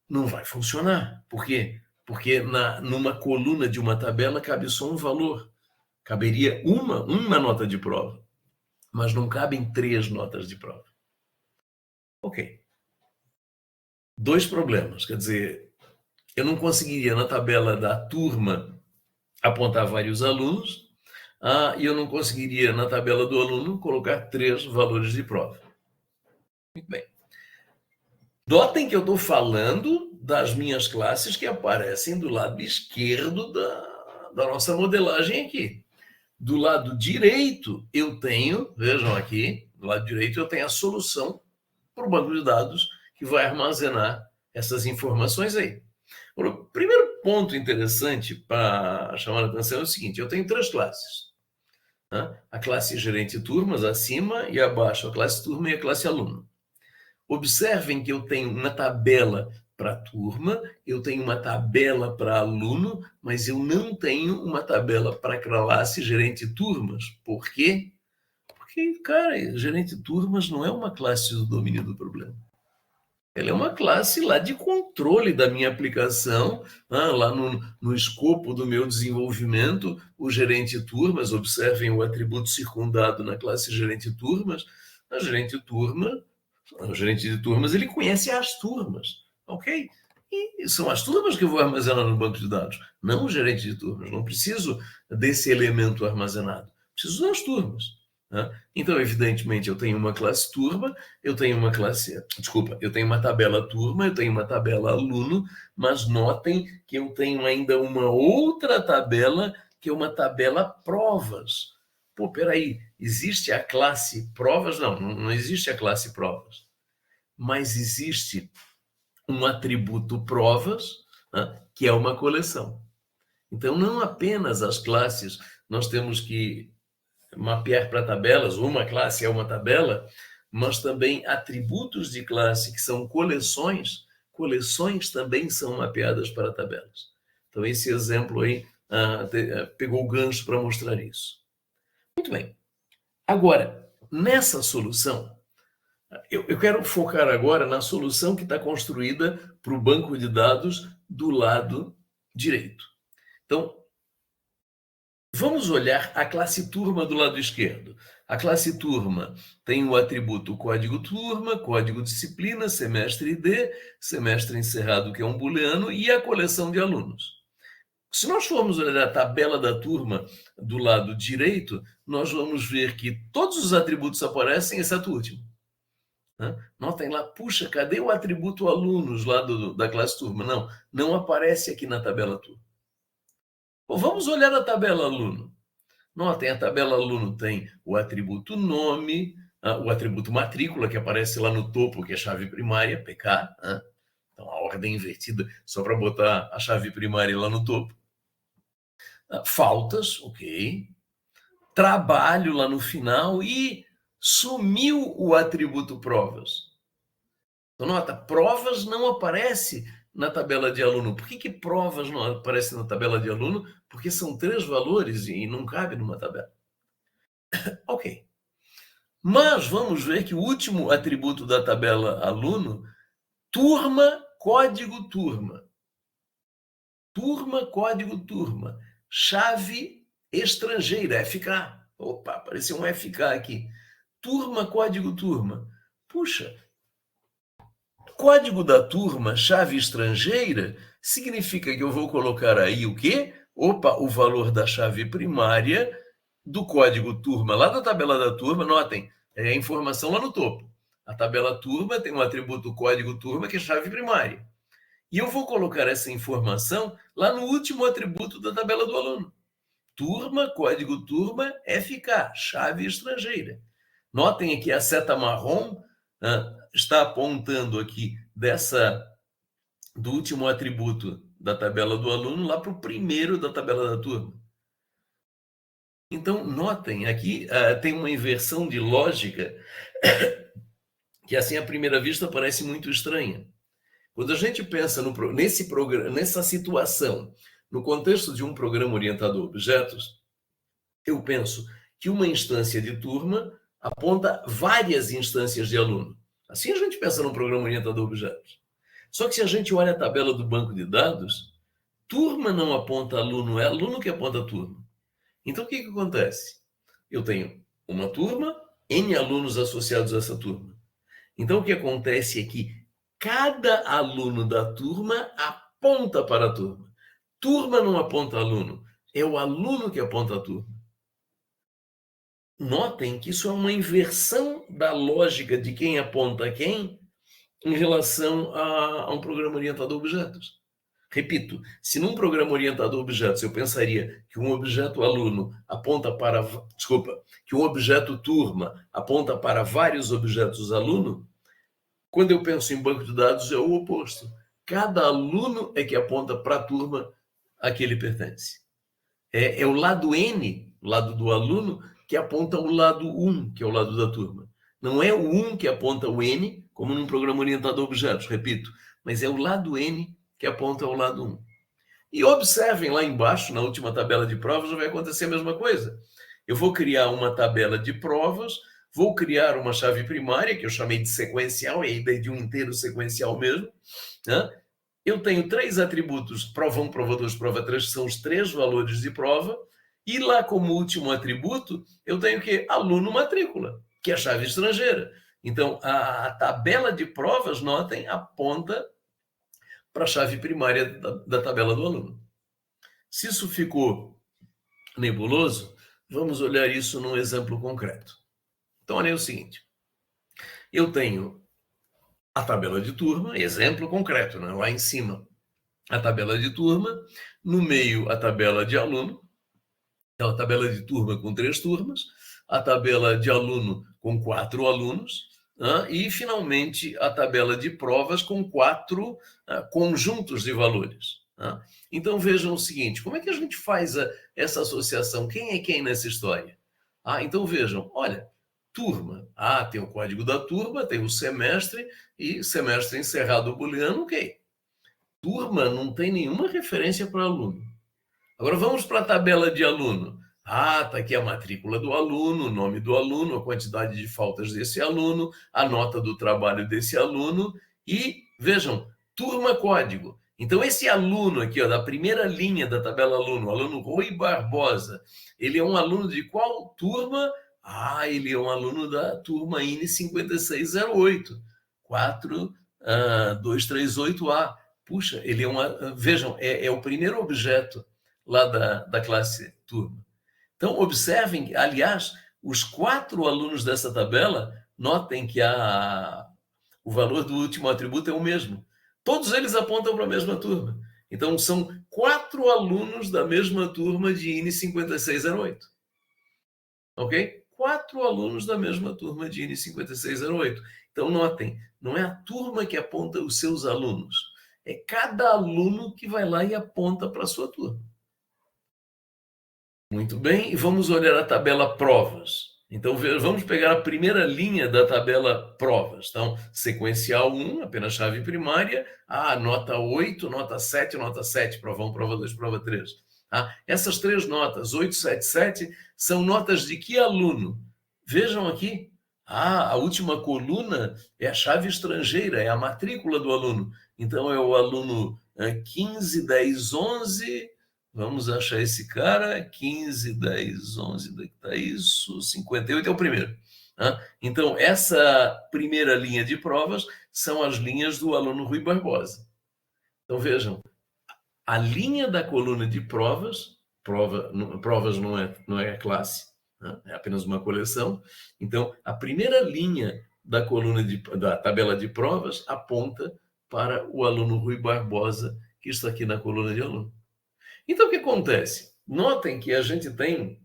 Não vai funcionar. Por quê? Porque numa coluna de uma tabela cabe só um valor. Caberia uma nota de prova, mas não cabem 3 notas de prova. Ok. 2 problemas. Quer dizer, eu não conseguiria na tabela da turma apontar vários alunos, e eu não conseguiria na tabela do aluno colocar 3 valores de prova. Muito bem. Notem que eu estou falando das minhas classes que aparecem do lado esquerdo da nossa modelagem aqui. Do lado direito, eu tenho, vejam aqui, do lado direito eu tenho a solução para o banco de dados que vai armazenar essas informações aí. O primeiro ponto interessante para chamar a atenção é o seguinte: eu tenho 3 classes, né? A classe gerente turmas acima e abaixo a classe turma e a classe aluno. Observem que eu tenho uma tabela para turma, eu tenho uma tabela para aluno, mas eu não tenho uma tabela para classe gerente turmas. Por quê? Porque, cara, gerente turmas não é uma classe do domínio do problema. Ela é uma classe lá de controle da minha aplicação, lá no escopo do meu desenvolvimento, o gerente turmas, observem o atributo circundado na classe gerente turmas, a gerente turma, o gerente de turmas, ele conhece as turmas, ok? E são as turmas que eu vou armazenar no banco de dados, não o gerente de turmas, não preciso desse elemento armazenado, preciso das turmas. Né? Então, evidentemente, eu tenho uma classe turma, eu tenho uma tabela turma, eu tenho uma tabela aluno, mas notem que eu tenho ainda uma outra tabela, que é uma tabela provas. Pô, peraí, existe a classe provas? Não existe a classe provas, mas existe um atributo provas, né, que é uma coleção. Então, não apenas as classes nós temos que mapear para tabelas, uma classe é uma tabela, mas também atributos de classe que são coleções também são mapeadas para tabelas. Então, esse exemplo aí pegou o gancho para mostrar isso. Muito bem. Agora, nessa solução, eu quero focar agora na solução que está construída para o banco de dados do lado direito. Então, vamos olhar a classe turma do lado esquerdo. A classe turma tem o atributo código turma, código disciplina, semestre ID, semestre encerrado, que é um booleano, e a coleção de alunos. Se nós formos olhar a tabela da turma do lado direito, nós vamos ver que todos os atributos aparecem, exceto o último. Notem lá, puxa, cadê o atributo alunos lá da classe turma? Não aparece aqui na tabela turma. Bom, vamos olhar a tabela aluno. Notem, a tabela aluno tem o atributo nome, o atributo matrícula, que aparece lá no topo, que é chave primária, PK. Então, a ordem invertida, só para botar a chave primária lá no topo. Faltas, ok. Trabalho lá no final e sumiu o atributo provas. Então, nota, provas não aparece na tabela de aluno. Por que provas não aparecem na tabela de aluno? Porque são 3 valores e não cabe numa tabela. Ok. Mas vamos ver que o último atributo da tabela aluno, turma, código turma. Turma, código turma. Chave estrangeira, FK. Opa, apareceu um FK aqui. Turma, código turma. Puxa, Código da turma, chave estrangeira, significa que eu vou colocar aí o quê? Opa, o valor da chave primária do código turma, lá da tabela da turma, notem, é a informação lá no topo. A tabela turma tem um atributo código turma, que é chave primária. E eu vou colocar essa informação lá no último atributo da tabela do aluno. Turma, código turma, FK, chave estrangeira. Notem aqui a seta marrom está apontando aqui do último atributo da tabela do aluno lá para o primeiro da tabela da turma. Então, notem, aqui tem uma inversão de lógica que, assim, à primeira vista, parece muito estranha. Quando a gente pensa nessa situação, no contexto de um programa orientado a objetos, eu penso que uma instância de turma aponta várias instâncias de aluno. Assim a gente pensa num programa orientado a objetos. Só que se a gente olha a tabela do banco de dados, turma não aponta aluno, é aluno que aponta turma. Então, o que acontece? Eu tenho uma turma, N alunos associados a essa turma. Então, o que acontece é que cada aluno da turma aponta para a turma. Turma não aponta aluno, é o aluno que aponta a turma. Notem que isso é uma inversão da lógica de quem aponta a quem em relação a um programa orientado a objetos. Repito, se num programa orientado a objetos eu pensaria que um objeto aluno aponta para... que um objeto turma aponta para vários objetos aluno, quando eu penso em banco de dados é o oposto. Cada aluno é que aponta para a turma a que ele pertence. É o lado N, o lado do aluno, que aponta o lado 1, que é o lado da turma. Não é o 1 que aponta o N, como num programa orientado a objetos, repito, mas é o lado N que aponta o lado 1. E observem lá embaixo, na última tabela de provas, vai acontecer a mesma coisa. Eu vou criar uma tabela de provas, vou criar uma chave primária, que eu chamei de sequencial, é a ideia de um inteiro sequencial mesmo, né? Eu tenho 3 atributos, prova 1, prova 2, prova 3, que são os 3 valores de prova, e lá como último atributo, eu tenho o quê? Aluno matrícula, que é a chave estrangeira. Então, a tabela de provas, notem, aponta para a chave primária da tabela do aluno. Se isso ficou nebuloso, vamos olhar isso num exemplo concreto. Então, olha o seguinte. Eu tenho a tabela de turma, exemplo concreto, né? Lá em cima, a tabela de turma, no meio, a tabela de aluno, então a tabela de turma com 3 turmas, a tabela de aluno com 4 alunos, e, finalmente, a tabela de provas com 4 conjuntos de valores. Então, vejam o seguinte, como é que a gente faz essa associação? Quem é quem nessa história? Então, vejam, olha, turma, tem o código da turma, tem o semestre, e semestre encerrado booleano, ok. Turma não tem nenhuma referência para aluno. Agora vamos para a tabela de aluno. Está aqui a matrícula do aluno, o nome do aluno, a quantidade de faltas desse aluno, a nota do trabalho desse aluno e, vejam, turma código. Então, esse aluno aqui, da primeira linha da tabela aluno, o aluno Rui Barbosa, ele é um aluno de qual turma? Ele é um aluno da turma INE 5608, 4238A. Puxa, ele é vejam, é o primeiro objeto lá da classe turma. Então, observem, aliás, os 4 alunos dessa tabela, notem que o valor do último atributo é o mesmo. Todos eles apontam para a mesma turma. Então, são 4 alunos da mesma turma de INE 5608. Ok? 4 alunos da mesma turma de INE 5608. Então, notem, não é a turma que aponta os seus alunos, é cada aluno que vai lá e aponta para a sua turma. Muito bem, e vamos olhar a tabela provas. Então, vamos pegar a primeira linha da tabela provas. Então, sequencial 1, apenas chave primária, nota 8, nota 7, prova 1, prova 2, prova 3. Essas 3 notas, 8, 7, 7, são notas de que aluno? Vejam aqui, a última coluna é a chave estrangeira, é a matrícula do aluno. Então, é o aluno 15, 10, 11... Vamos achar esse cara, 15, 10, 11, onde está isso? 58 é o primeiro. Então, essa primeira linha de provas são as linhas do aluno Rui Barbosa. Então, vejam, a linha da coluna de provas, provas não é classe, é apenas uma coleção. Então, a primeira linha da coluna da tabela de provas aponta para o aluno Rui Barbosa, que está aqui na coluna de aluno. Então, o que acontece? Notem que a gente tem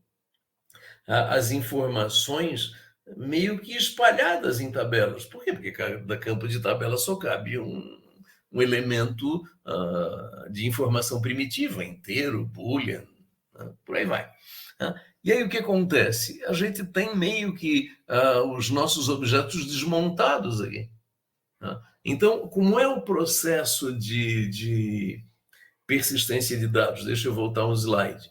as informações meio que espalhadas em tabelas. Por quê? Porque cada campo de tabela só cabe um elemento de informação primitiva, inteiro, boolean, por aí vai. E aí o que acontece? A gente tem meio que os nossos objetos desmontados aqui. Então, como é o processo de persistência de dados? Deixa eu voltar um slide.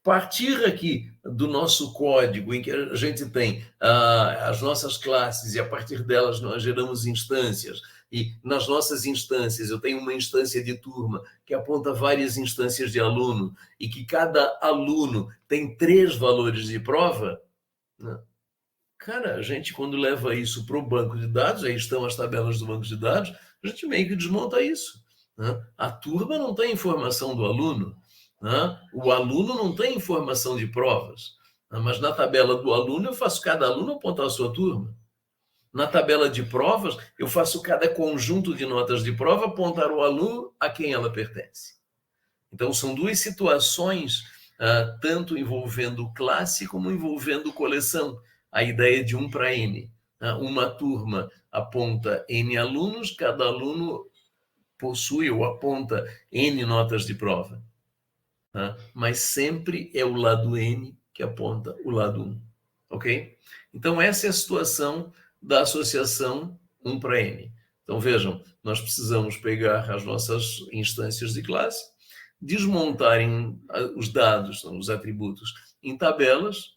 Partir aqui do nosso código, em que a gente tem as nossas classes, e a partir delas nós geramos instâncias, e nas nossas instâncias eu tenho uma instância de turma que aponta várias instâncias de aluno, e que cada aluno tem 3 valores de prova, né? Cara, a gente, quando leva isso para o banco de dados, aí estão as tabelas do banco de dados, a gente meio que desmonta isso, né? A turma não tem informação do aluno, o aluno não tem informação de provas, mas na tabela do aluno eu faço cada aluno apontar a sua turma. Na tabela de provas, eu faço cada conjunto de notas de prova apontar o aluno a quem ela pertence. Então, são 2 situações, tanto envolvendo classe como envolvendo coleção. A ideia de 1 para N. Uma turma aponta N alunos, cada aluno possui ou aponta N notas de prova. Mas sempre é o lado N que aponta o lado 1. Ok? Então, essa é a situação da associação 1 para N. Então, vejam, nós precisamos pegar as nossas instâncias de classe, desmontar os dados, os atributos, em tabelas,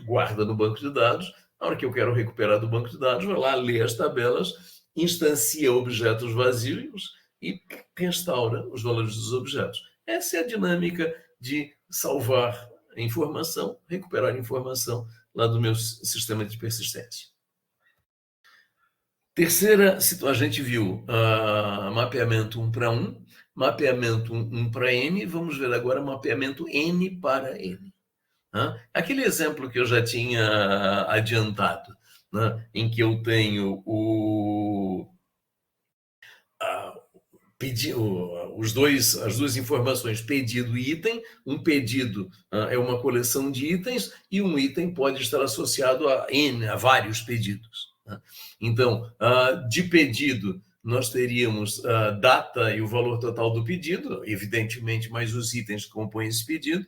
guarda no banco de dados. Na hora que eu quero recuperar do banco de dados, vai lá, lê as tabelas, instancia objetos vazios e restaura os valores dos objetos. Essa é a dinâmica de salvar a informação, recuperar a informação lá do meu sistema de persistência. Terceira situação, a gente viu mapeamento 1 para 1, mapeamento 1 para N, vamos ver agora mapeamento N para N. Aquele exemplo que eu já tinha adiantado, em que eu tenho as 2 informações, pedido e item. Um pedido é uma coleção de itens, e um item pode estar associado a vários pedidos. Então, de pedido, nós teríamos a data e o valor total do pedido, evidentemente, mais os itens que compõem esse pedido.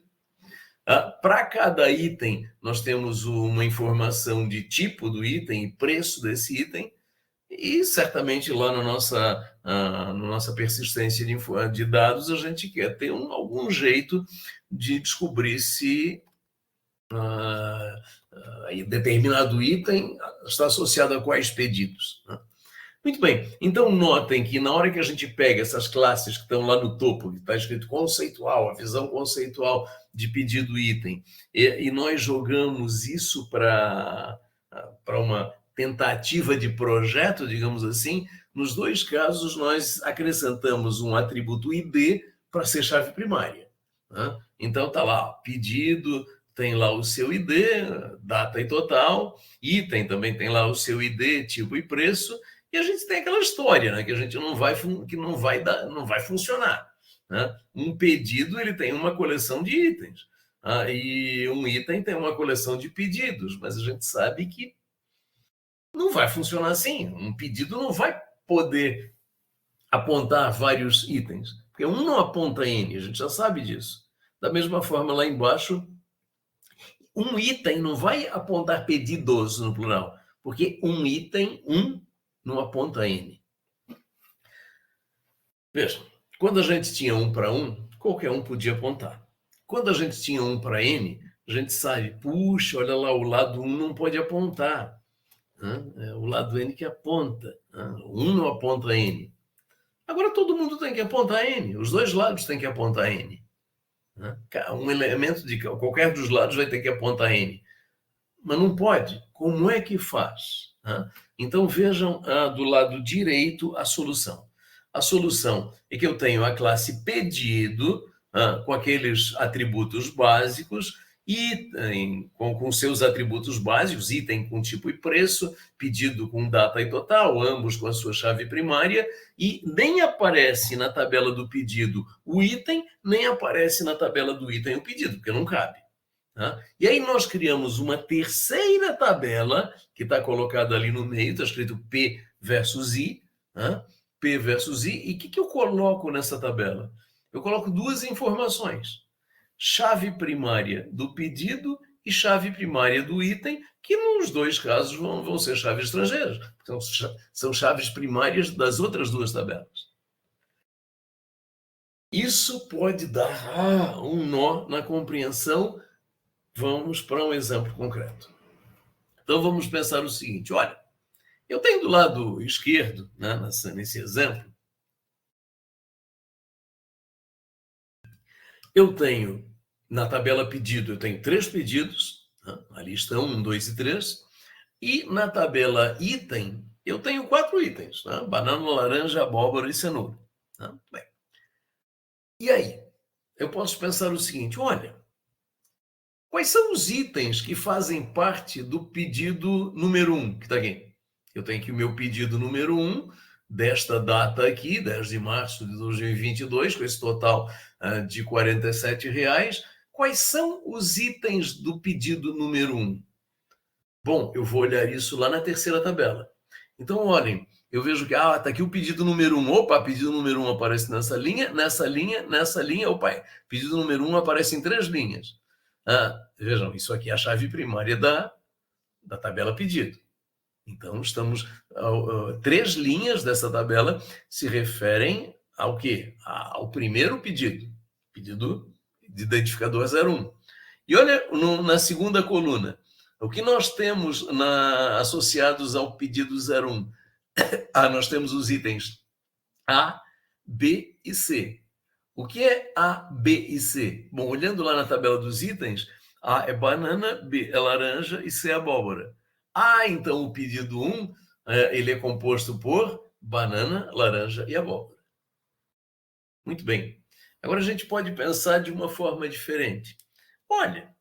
Para cada item, nós temos uma informação de tipo do item e preço desse item, e certamente lá na nossa persistência de dados, a gente quer ter algum jeito de descobrir se determinado item está associado a quais pedidos. Muito bem, então notem que na hora que a gente pega essas classes que estão lá no topo, que está escrito conceitual, a visão conceitual de pedido item, e nós jogamos isso para uma tentativa de projeto, digamos assim, nos 2 casos nós acrescentamos um atributo ID para ser chave primária. Então está lá, pedido, tem lá o seu ID, data e total, item também tem lá o seu ID, tipo e preço, e a gente tem aquela história, que a gente não vai funcionar. Um pedido, ele tem uma coleção de itens, e um item tem uma coleção de pedidos, mas a gente sabe que não vai funcionar assim. Um pedido não vai poder apontar vários itens, porque um não aponta N, a gente já sabe disso. Da mesma forma, lá embaixo, um item não vai apontar pedidos no plural, porque um item, não aponta N. Veja, quando a gente tinha 1 para 1, qualquer um podia apontar. Quando a gente tinha 1 para N, a gente sabe, puxa, olha lá, o lado 1 não pode apontar. É o lado N que aponta. 1 não aponta N. Agora todo mundo tem que apontar N. Os 2 lados têm que apontar N. Um elemento de qualquer dos lados vai ter que apontar N. Mas não pode. como é que faz? Então, vejam do lado direito a solução. A solução é que eu tenho a classe pedido, com aqueles atributos básicos, item com seus atributos básicos, item com tipo e preço, pedido com data e total, ambos com a sua chave primária, e nem aparece na tabela do pedido o item, nem aparece na tabela do item o pedido, porque não cabe. E aí nós criamos uma terceira tabela, que está colocada ali no meio, está escrito P versus I, P versus I, e o que eu coloco nessa tabela? Eu coloco duas informações: chave primária do pedido e chave primária do item, que nos dois casos vão ser chaves estrangeiras. Então, são chaves primárias das outras duas tabelas. Isso pode dar um nó na compreensão. Vamos para um exemplo concreto. Então, vamos pensar o seguinte: olha, eu tenho do lado esquerdo, nesse exemplo, eu tenho, na tabela pedido, eu tenho 3 pedidos, ali estão 1, 2 e 3, e na tabela item, eu tenho 4 itens, banana, laranja, abóbora e cenoura. Bem, e aí? Eu posso pensar o seguinte: olha, quais são os itens que fazem parte do pedido número 1, que está aqui? Eu tenho aqui o meu pedido número 1, desta data aqui, 10 de março de 2022, com esse total de R$ 47. Quais são os itens do pedido número 1? Bom, eu vou olhar isso lá na terceira tabela. Então, olhem, eu vejo que está aqui o pedido número 1. Opa, pedido número 1 aparece nessa linha, nessa linha, nessa linha. Opa, pedido número 1 aparece em 3 linhas. Vejam, isso aqui é a chave primária da tabela pedido. Então, estamos 3 linhas dessa tabela se referem ao quê? Ao primeiro pedido de identificador 01. E olha, na segunda coluna, o que nós temos associados ao pedido 01? Nós temos os itens A, B e C. O que é A, B e C? Bom, olhando lá na tabela dos itens, A é banana, B é laranja e C é abóbora. Então o pedido 1, ele é composto por banana, laranja e abóbora. Muito bem. Agora a gente pode pensar de uma forma diferente. Olha,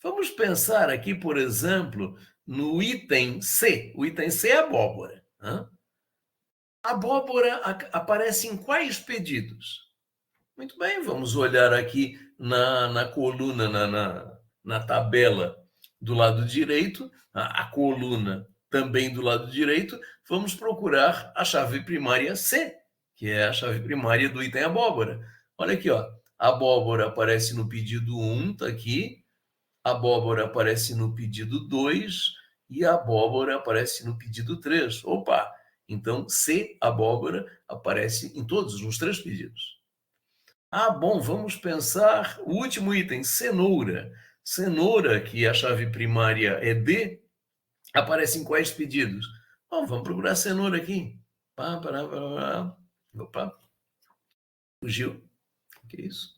vamos pensar aqui, por exemplo, no item C. O item C é abóbora. A abóbora aparece em quais pedidos? Muito bem, vamos olhar aqui na coluna, na tabela do lado direito, a coluna também do lado direito, vamos procurar a chave primária C, que é a chave primária do item abóbora. Olha aqui, abóbora aparece no pedido 1, está aqui, abóbora aparece no pedido 2 e abóbora aparece no pedido 3. Opa! Então, C, abóbora, aparece em todos os 3 pedidos. Bom, vamos pensar o último item, cenoura. Cenoura, que a chave primária é D, aparece em quais pedidos? Bom, vamos procurar cenoura aqui. Opa, fugiu. O que é isso?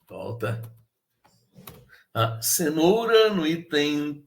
Volta. Cenoura no item...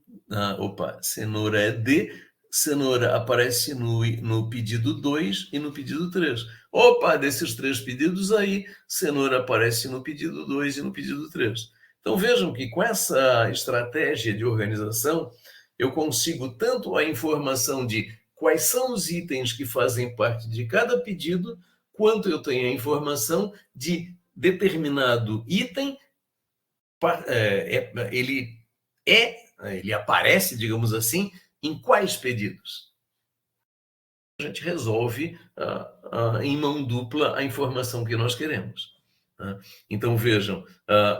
cenoura é D. Cenoura aparece no pedido 2 e no pedido 3. Opa, desses 3 pedidos aí, cenoura aparece no pedido 2 e no pedido 3. Então vejam que com essa estratégia de organização, eu consigo tanto a informação de quais são os itens que fazem parte de cada pedido, quanto eu tenho a informação de determinado item, ele aparece, digamos assim, em quais pedidos? A gente resolve em mão dupla a informação que nós queremos. Então, vejam,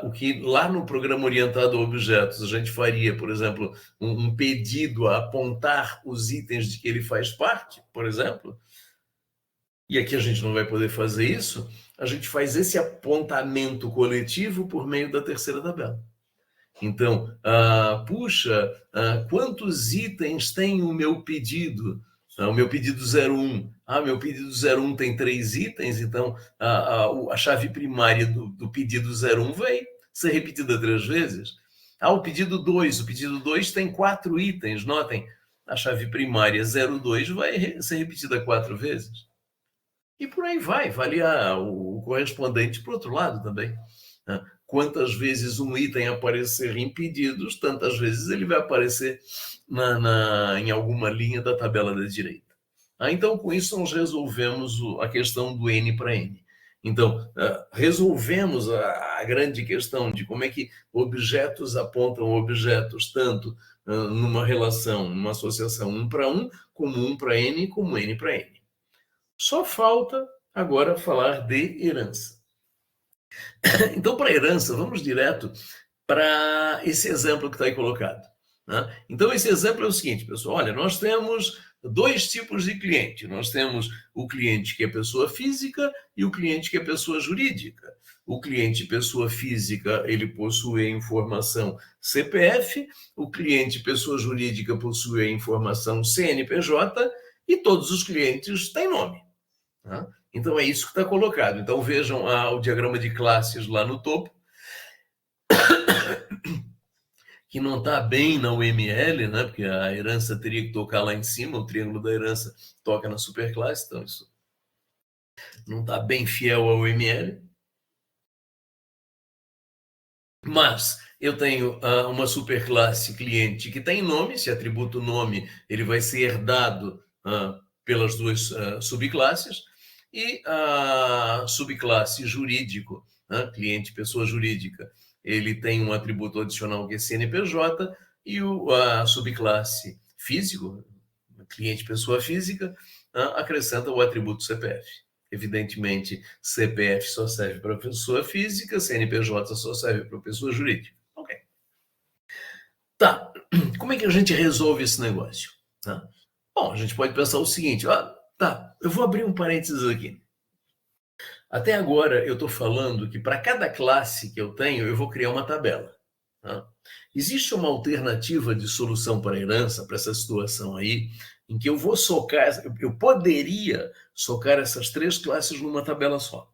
o que lá no programa orientado a objetos a gente faria, por exemplo, um pedido a apontar os itens de que ele faz parte, por exemplo, e aqui a gente não vai poder fazer isso, a gente faz esse apontamento coletivo por meio da terceira tabela. Então, quantos itens tem o meu pedido? O meu pedido 01. Meu pedido 01 tem 3 itens, então a chave primária do pedido 01 vai ser repetida 3 vezes. O pedido 2. O pedido 2 tem 4 itens. Notem, a chave primária 02 vai ser repetida 4 vezes. E por aí vai. Vale o correspondente para o outro lado também. Quantas vezes um item aparecer em pedidos, tantas vezes ele vai aparecer em alguma linha da tabela da direita. Então, com isso, nós resolvemos a questão do N para N. Então, resolvemos a grande questão de como é que objetos apontam objetos, tanto numa relação, numa associação 1 para 1, como 1 para N, como N para N. Só falta agora falar de herança. Então, para herança, vamos direto para esse exemplo que está aí colocado. Né? Então, esse exemplo é o seguinte, pessoal. Olha, nós temos 2 tipos de cliente. Nós temos o cliente que é pessoa física e o cliente que é pessoa jurídica. O cliente pessoa física, ele possui a informação CPF, o cliente pessoa jurídica possui a informação CNPJ e todos os clientes têm nome. Né? Então, é isso que está colocado. Então, vejam o diagrama de classes lá no topo, que não está bem na UML, né? Porque a herança teria que tocar lá em cima, o triângulo da herança toca na superclasse, então isso não está bem fiel ao UML. Mas eu tenho uma superclasse cliente que tem nome, esse atributo nome ele vai ser herdado pelas 2 subclasses, e a subclasse jurídico, cliente pessoa jurídica, ele tem um atributo adicional que é CNPJ, e a subclasse físico, cliente pessoa física, acrescenta o atributo CPF. Evidentemente, CPF só serve para pessoa física, CNPJ só serve para pessoa jurídica. Ok. Tá, como é que a gente resolve esse negócio? Bom, a gente pode pensar o seguinte, eu vou abrir um parênteses aqui. Até agora eu estou falando que para cada classe que eu tenho, eu vou criar uma tabela. Existe uma alternativa de solução para a herança, para essa situação aí, em que eu vou eu poderia socar essas 3 classes numa tabela só.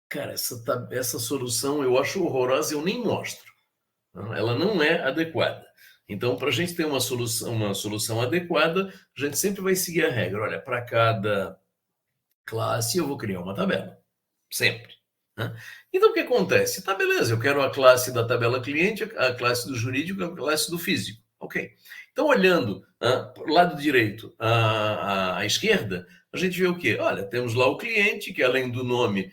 Cara, essa solução eu acho horrorosa, eu nem mostro. Ela não é adequada. Então, para a gente ter uma solução adequada, a gente sempre vai seguir a regra. Olha, para cada classe eu vou criar uma tabela. Sempre. Então, o que acontece? Tá, beleza, eu quero a classe da tabela cliente, a classe do jurídico, a classe do físico. Ok. Então, olhando para o lado direito à esquerda, a gente vê o quê? Olha, temos lá o cliente, que além do nome,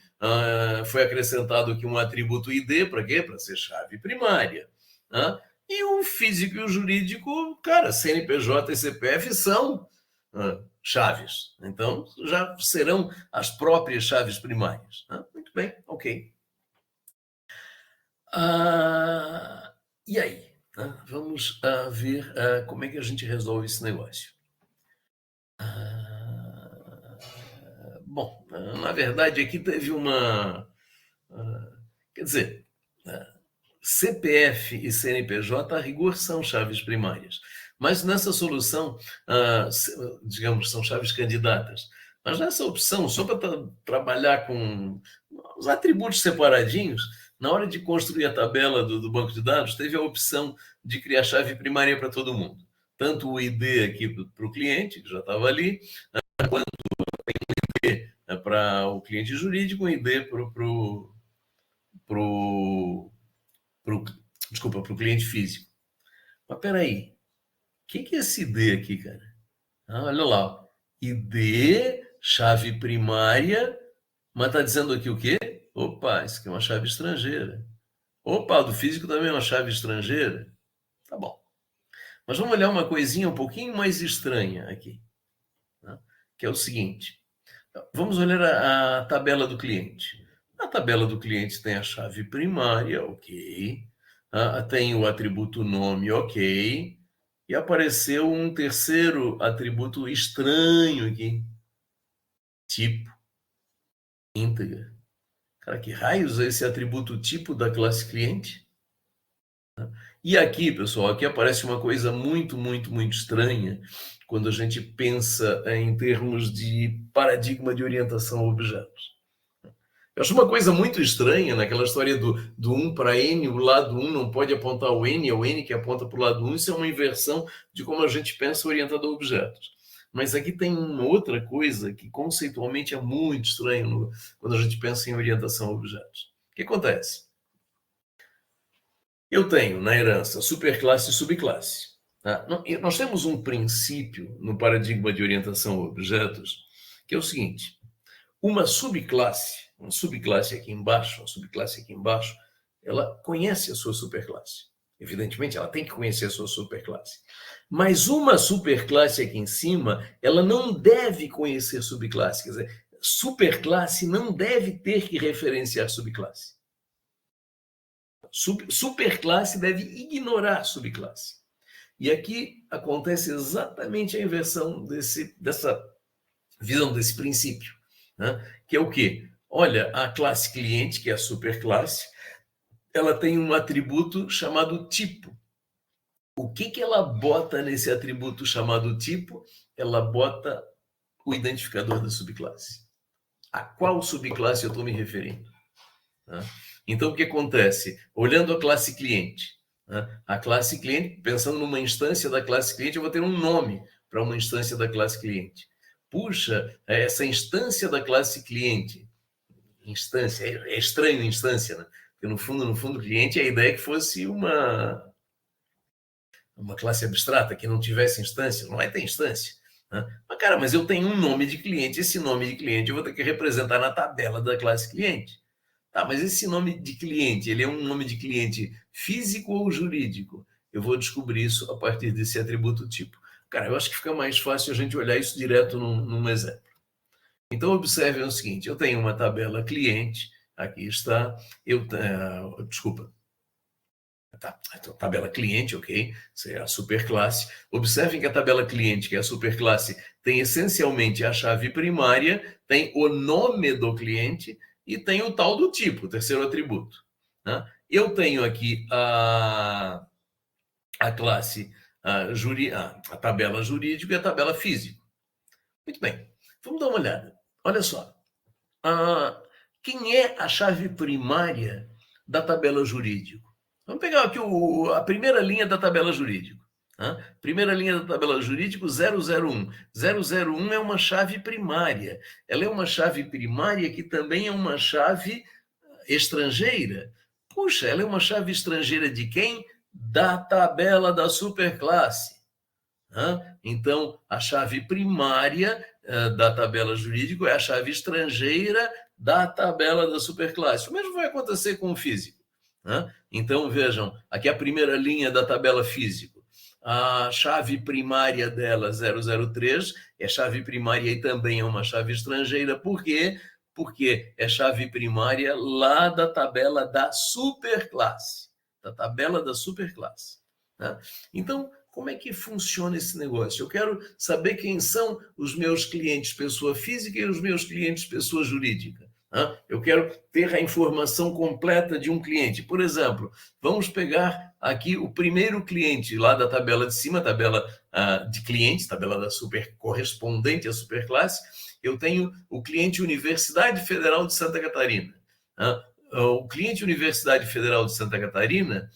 foi acrescentado aqui um atributo ID, para quê? Para ser chave primária. E o físico e o jurídico, cara, CNPJ e CPF são chaves. Então, já serão as próprias chaves primárias. Muito bem, ok. E aí? Vamos ver como é que a gente resolve esse negócio. Bom, na verdade, aqui teve uma... quer dizer, CPF e CNPJ, a rigor, são chaves primárias. Mas nessa solução, digamos, são chaves candidatas. Mas nessa opção, só para trabalhar com os atributos separadinhos, na hora de construir a tabela do banco de dados, teve a opção de criar chave primária para todo mundo. Tanto o ID aqui para o cliente, que já estava ali, quanto o ID para o cliente jurídico, o ID para o cliente físico. Mas peraí, o que é esse ID aqui, cara? Olha lá, ID, chave primária, mas está dizendo aqui o quê? Opa, isso aqui é uma chave estrangeira. Opa, do físico também é uma chave estrangeira. Tá bom. Mas vamos olhar uma coisinha um pouquinho mais estranha aqui, que é o seguinte. Vamos olhar a tabela do cliente. Na tabela do cliente tem a chave primária, ok. Tem o atributo nome, ok. E apareceu um terceiro atributo estranho aqui. Tipo. Íntegra. Cara, que raios é esse atributo tipo da classe cliente? E aqui, pessoal, aqui aparece uma coisa muito, muito, muito estranha quando a gente pensa em termos de paradigma de orientação a objetos. Eu acho uma coisa muito estranha naquela história do 1 para N, o lado 1 não pode apontar o N, é o N que aponta para o lado 1, isso é uma inversão de como a gente pensa orientado a objetos. Mas aqui tem uma outra coisa que conceitualmente é muito estranho quando a gente pensa em orientação a objetos. O que acontece? Eu tenho na herança superclasse e subclasse. Tá? Nós temos um princípio no paradigma de orientação a objetos, que é o seguinte: uma subclasse aqui embaixo, ela conhece a sua superclasse. Evidentemente, ela tem que conhecer a sua superclasse. Mas uma superclasse aqui em cima, ela não deve conhecer subclasse. Quer dizer, superclasse não deve ter que referenciar subclasse. Superclasse deve ignorar subclasse. E aqui acontece exatamente a inversão dessa visão, desse princípio, né? Que é o quê? Olha, a classe cliente, que é a superclasse, ela tem um atributo chamado tipo. O que ela bota nesse atributo chamado tipo? Ela bota o identificador da subclasse. A qual subclasse eu estou me referindo? Né? Então, o que acontece? Olhando a classe cliente, né? A classe cliente, pensando numa instância da classe cliente, eu vou ter um nome para uma instância da classe cliente. Puxa, essa instância da classe cliente, instância, é estranho instância, né? Porque no fundo, cliente, a ideia é que fosse uma classe abstrata, que não tivesse instância, não vai ter instância. Né? Mas, cara, mas eu tenho um nome de cliente, esse nome de cliente eu vou ter que representar na tabela da classe cliente. Tá, mas esse nome de cliente, ele é um nome de cliente físico ou jurídico? Eu vou descobrir isso a partir desse atributo tipo. Cara, eu acho que fica mais fácil a gente olhar isso direto num exemplo. Então, observem o seguinte: eu tenho uma tabela cliente, aqui está, desculpa, tá, então, tabela cliente, ok, isso é a superclasse. Observem que a tabela cliente, que é a superclasse, tem essencialmente a chave primária, tem o nome do cliente e tem o tal do tipo, o terceiro atributo. Né? Eu tenho aqui a classe, a tabela jurídico e a tabela físico. Muito bem, vamos dar uma olhada. Olha só, quem é a chave primária da tabela jurídico? Vamos pegar aqui a primeira linha da tabela jurídico. Né? Primeira linha da tabela jurídico, 001. 001 é uma chave primária. Ela é uma chave primária que também é uma chave estrangeira. Puxa, ela é uma chave estrangeira de quem? Da tabela da superclasse. Então, a chave primária da tabela jurídico é a chave estrangeira da tabela da superclasse. O mesmo vai acontecer com o físico. Então, vejam, aqui a primeira linha da tabela físico. A chave primária dela, 003, é chave primária e também é uma chave estrangeira. Por quê? Porque é chave primária lá da tabela da superclasse. Da tabela da superclasse. Então, como é que funciona esse negócio? Eu quero saber quem são os meus clientes pessoa física e os meus clientes pessoa jurídica. Eu quero ter a informação completa de um cliente. Por exemplo, vamos pegar aqui o primeiro cliente lá da tabela de cima, tabela de clientes, tabela da super correspondente à superclasse. Eu tenho o cliente Universidade Federal de Santa Catarina. O cliente Universidade Federal de Santa Catarina,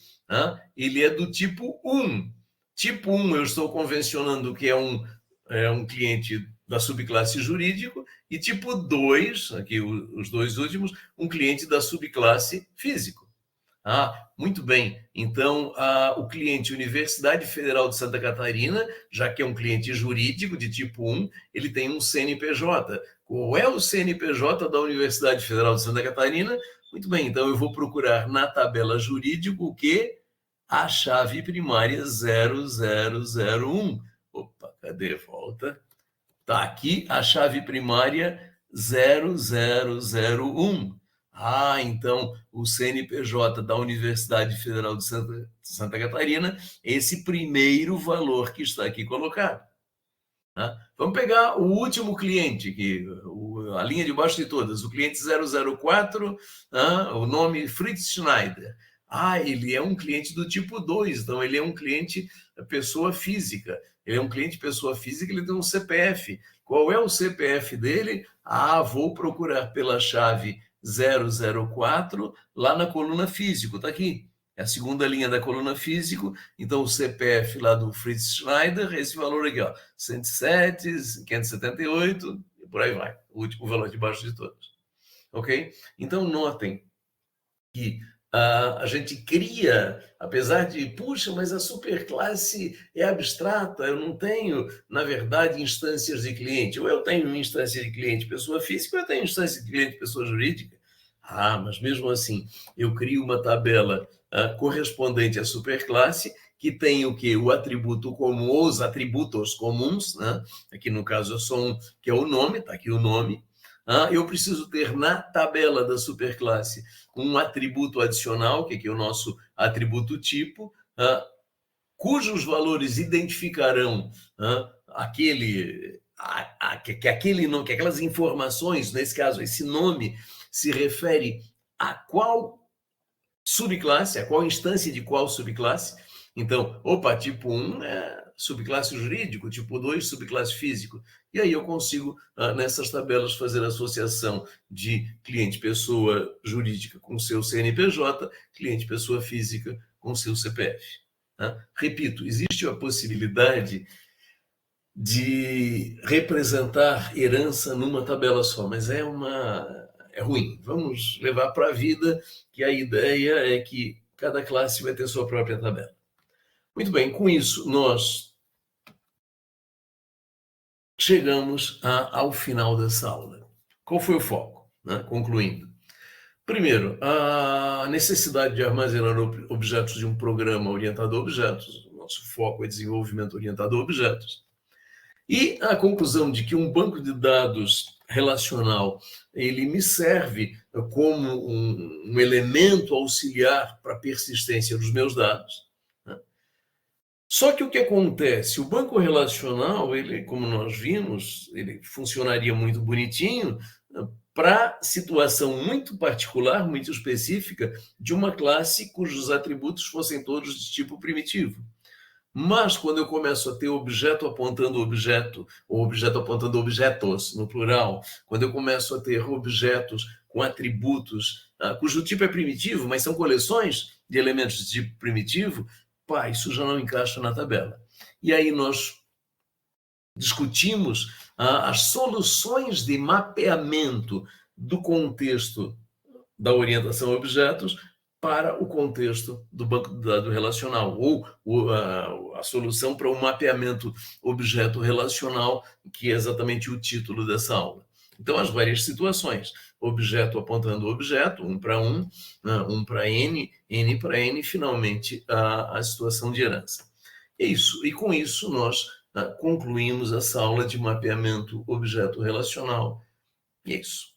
ele é do tipo 1. Tipo 1, eu estou convencionando que é um cliente da subclasse jurídico, e tipo 2, aqui os dois últimos, um cliente da subclasse físico. Muito bem. Então, o cliente Universidade Federal de Santa Catarina, já que é um cliente jurídico de tipo 1, ele tem um CNPJ. Qual é o CNPJ da Universidade Federal de Santa Catarina? Muito bem, então eu vou procurar na tabela jurídico o quê? A chave primária 0001. Opa, cadê? Volta. Está aqui a chave primária 0001. Então o CNPJ da Universidade Federal de Santa Catarina, esse primeiro valor que está aqui colocado. Vamos pegar o último cliente, a linha de baixo de todas, o cliente 004, o nome Fritz Schneider. Ele é um cliente do tipo 2, então ele é um cliente pessoa física. Ele é um cliente pessoa física, ele tem um CPF. Qual é o CPF dele? Vou procurar pela chave 004 lá na coluna físico, está aqui. É a segunda linha da coluna físico, então o CPF lá do Fritz Schneider, esse valor aqui, ó, 107, 578, e por aí vai, o último valor de baixo de todos. Ok? Então, notem que a gente cria, apesar de, puxa, mas a superclasse é abstrata, eu não tenho, na verdade, instâncias de cliente. Ou eu tenho instância de cliente pessoa física, ou eu tenho instância de cliente pessoa jurídica. Ah, mas mesmo assim, eu crio uma tabela correspondente à superclasse, que tem o que? O atributo comum, ou os atributos comuns, né? Aqui no caso é só um, que é o nome, está aqui o nome. Eu preciso ter na tabela da superclasse um atributo adicional, que é o nosso atributo tipo, cujos valores identificarão que aquelas informações, nesse caso, esse nome se refere a qual subclasse, a qual instância de qual subclasse. Então, tipo 1 é subclasse jurídico, tipo 2, subclasse físico. E aí eu consigo, nessas tabelas, fazer associação de cliente pessoa jurídica com seu CNPJ, cliente pessoa física com seu CPF. Repito, existe a possibilidade de representar herança numa tabela só, mas é ruim. Vamos levar para a vida que a ideia é que cada classe vai ter sua própria tabela. Muito bem, com isso nós chegamos ao final dessa aula. Qual foi o foco? Concluindo. Primeiro, a necessidade de armazenar objetos de um programa orientado a objetos. Nosso foco é desenvolvimento orientado a objetos. E a conclusão de que um banco de dados relacional ele me serve como um elemento auxiliar para a persistência dos meus dados. Só que o que acontece? O banco relacional, ele, como nós vimos, ele funcionaria muito bonitinho para situação muito particular, muito específica, de uma classe cujos atributos fossem todos de tipo primitivo. Mas quando eu começo a ter objeto apontando objeto, ou objeto apontando objetos, no plural, quando eu começo a ter objetos com atributos cujo tipo é primitivo, mas são coleções de elementos de tipo primitivo, isso já não encaixa na tabela. E aí nós discutimos as soluções de mapeamento do contexto da orientação a objetos para o contexto do banco de dados relacional, ou a solução para o mapeamento objeto relacional, que é exatamente o título dessa aula. Então, as várias situações, objeto apontando objeto, 1 para 1, 1 para N, N para N, e finalmente a situação de herança. É isso, e com isso nós concluímos essa aula de mapeamento objeto relacional. E é isso.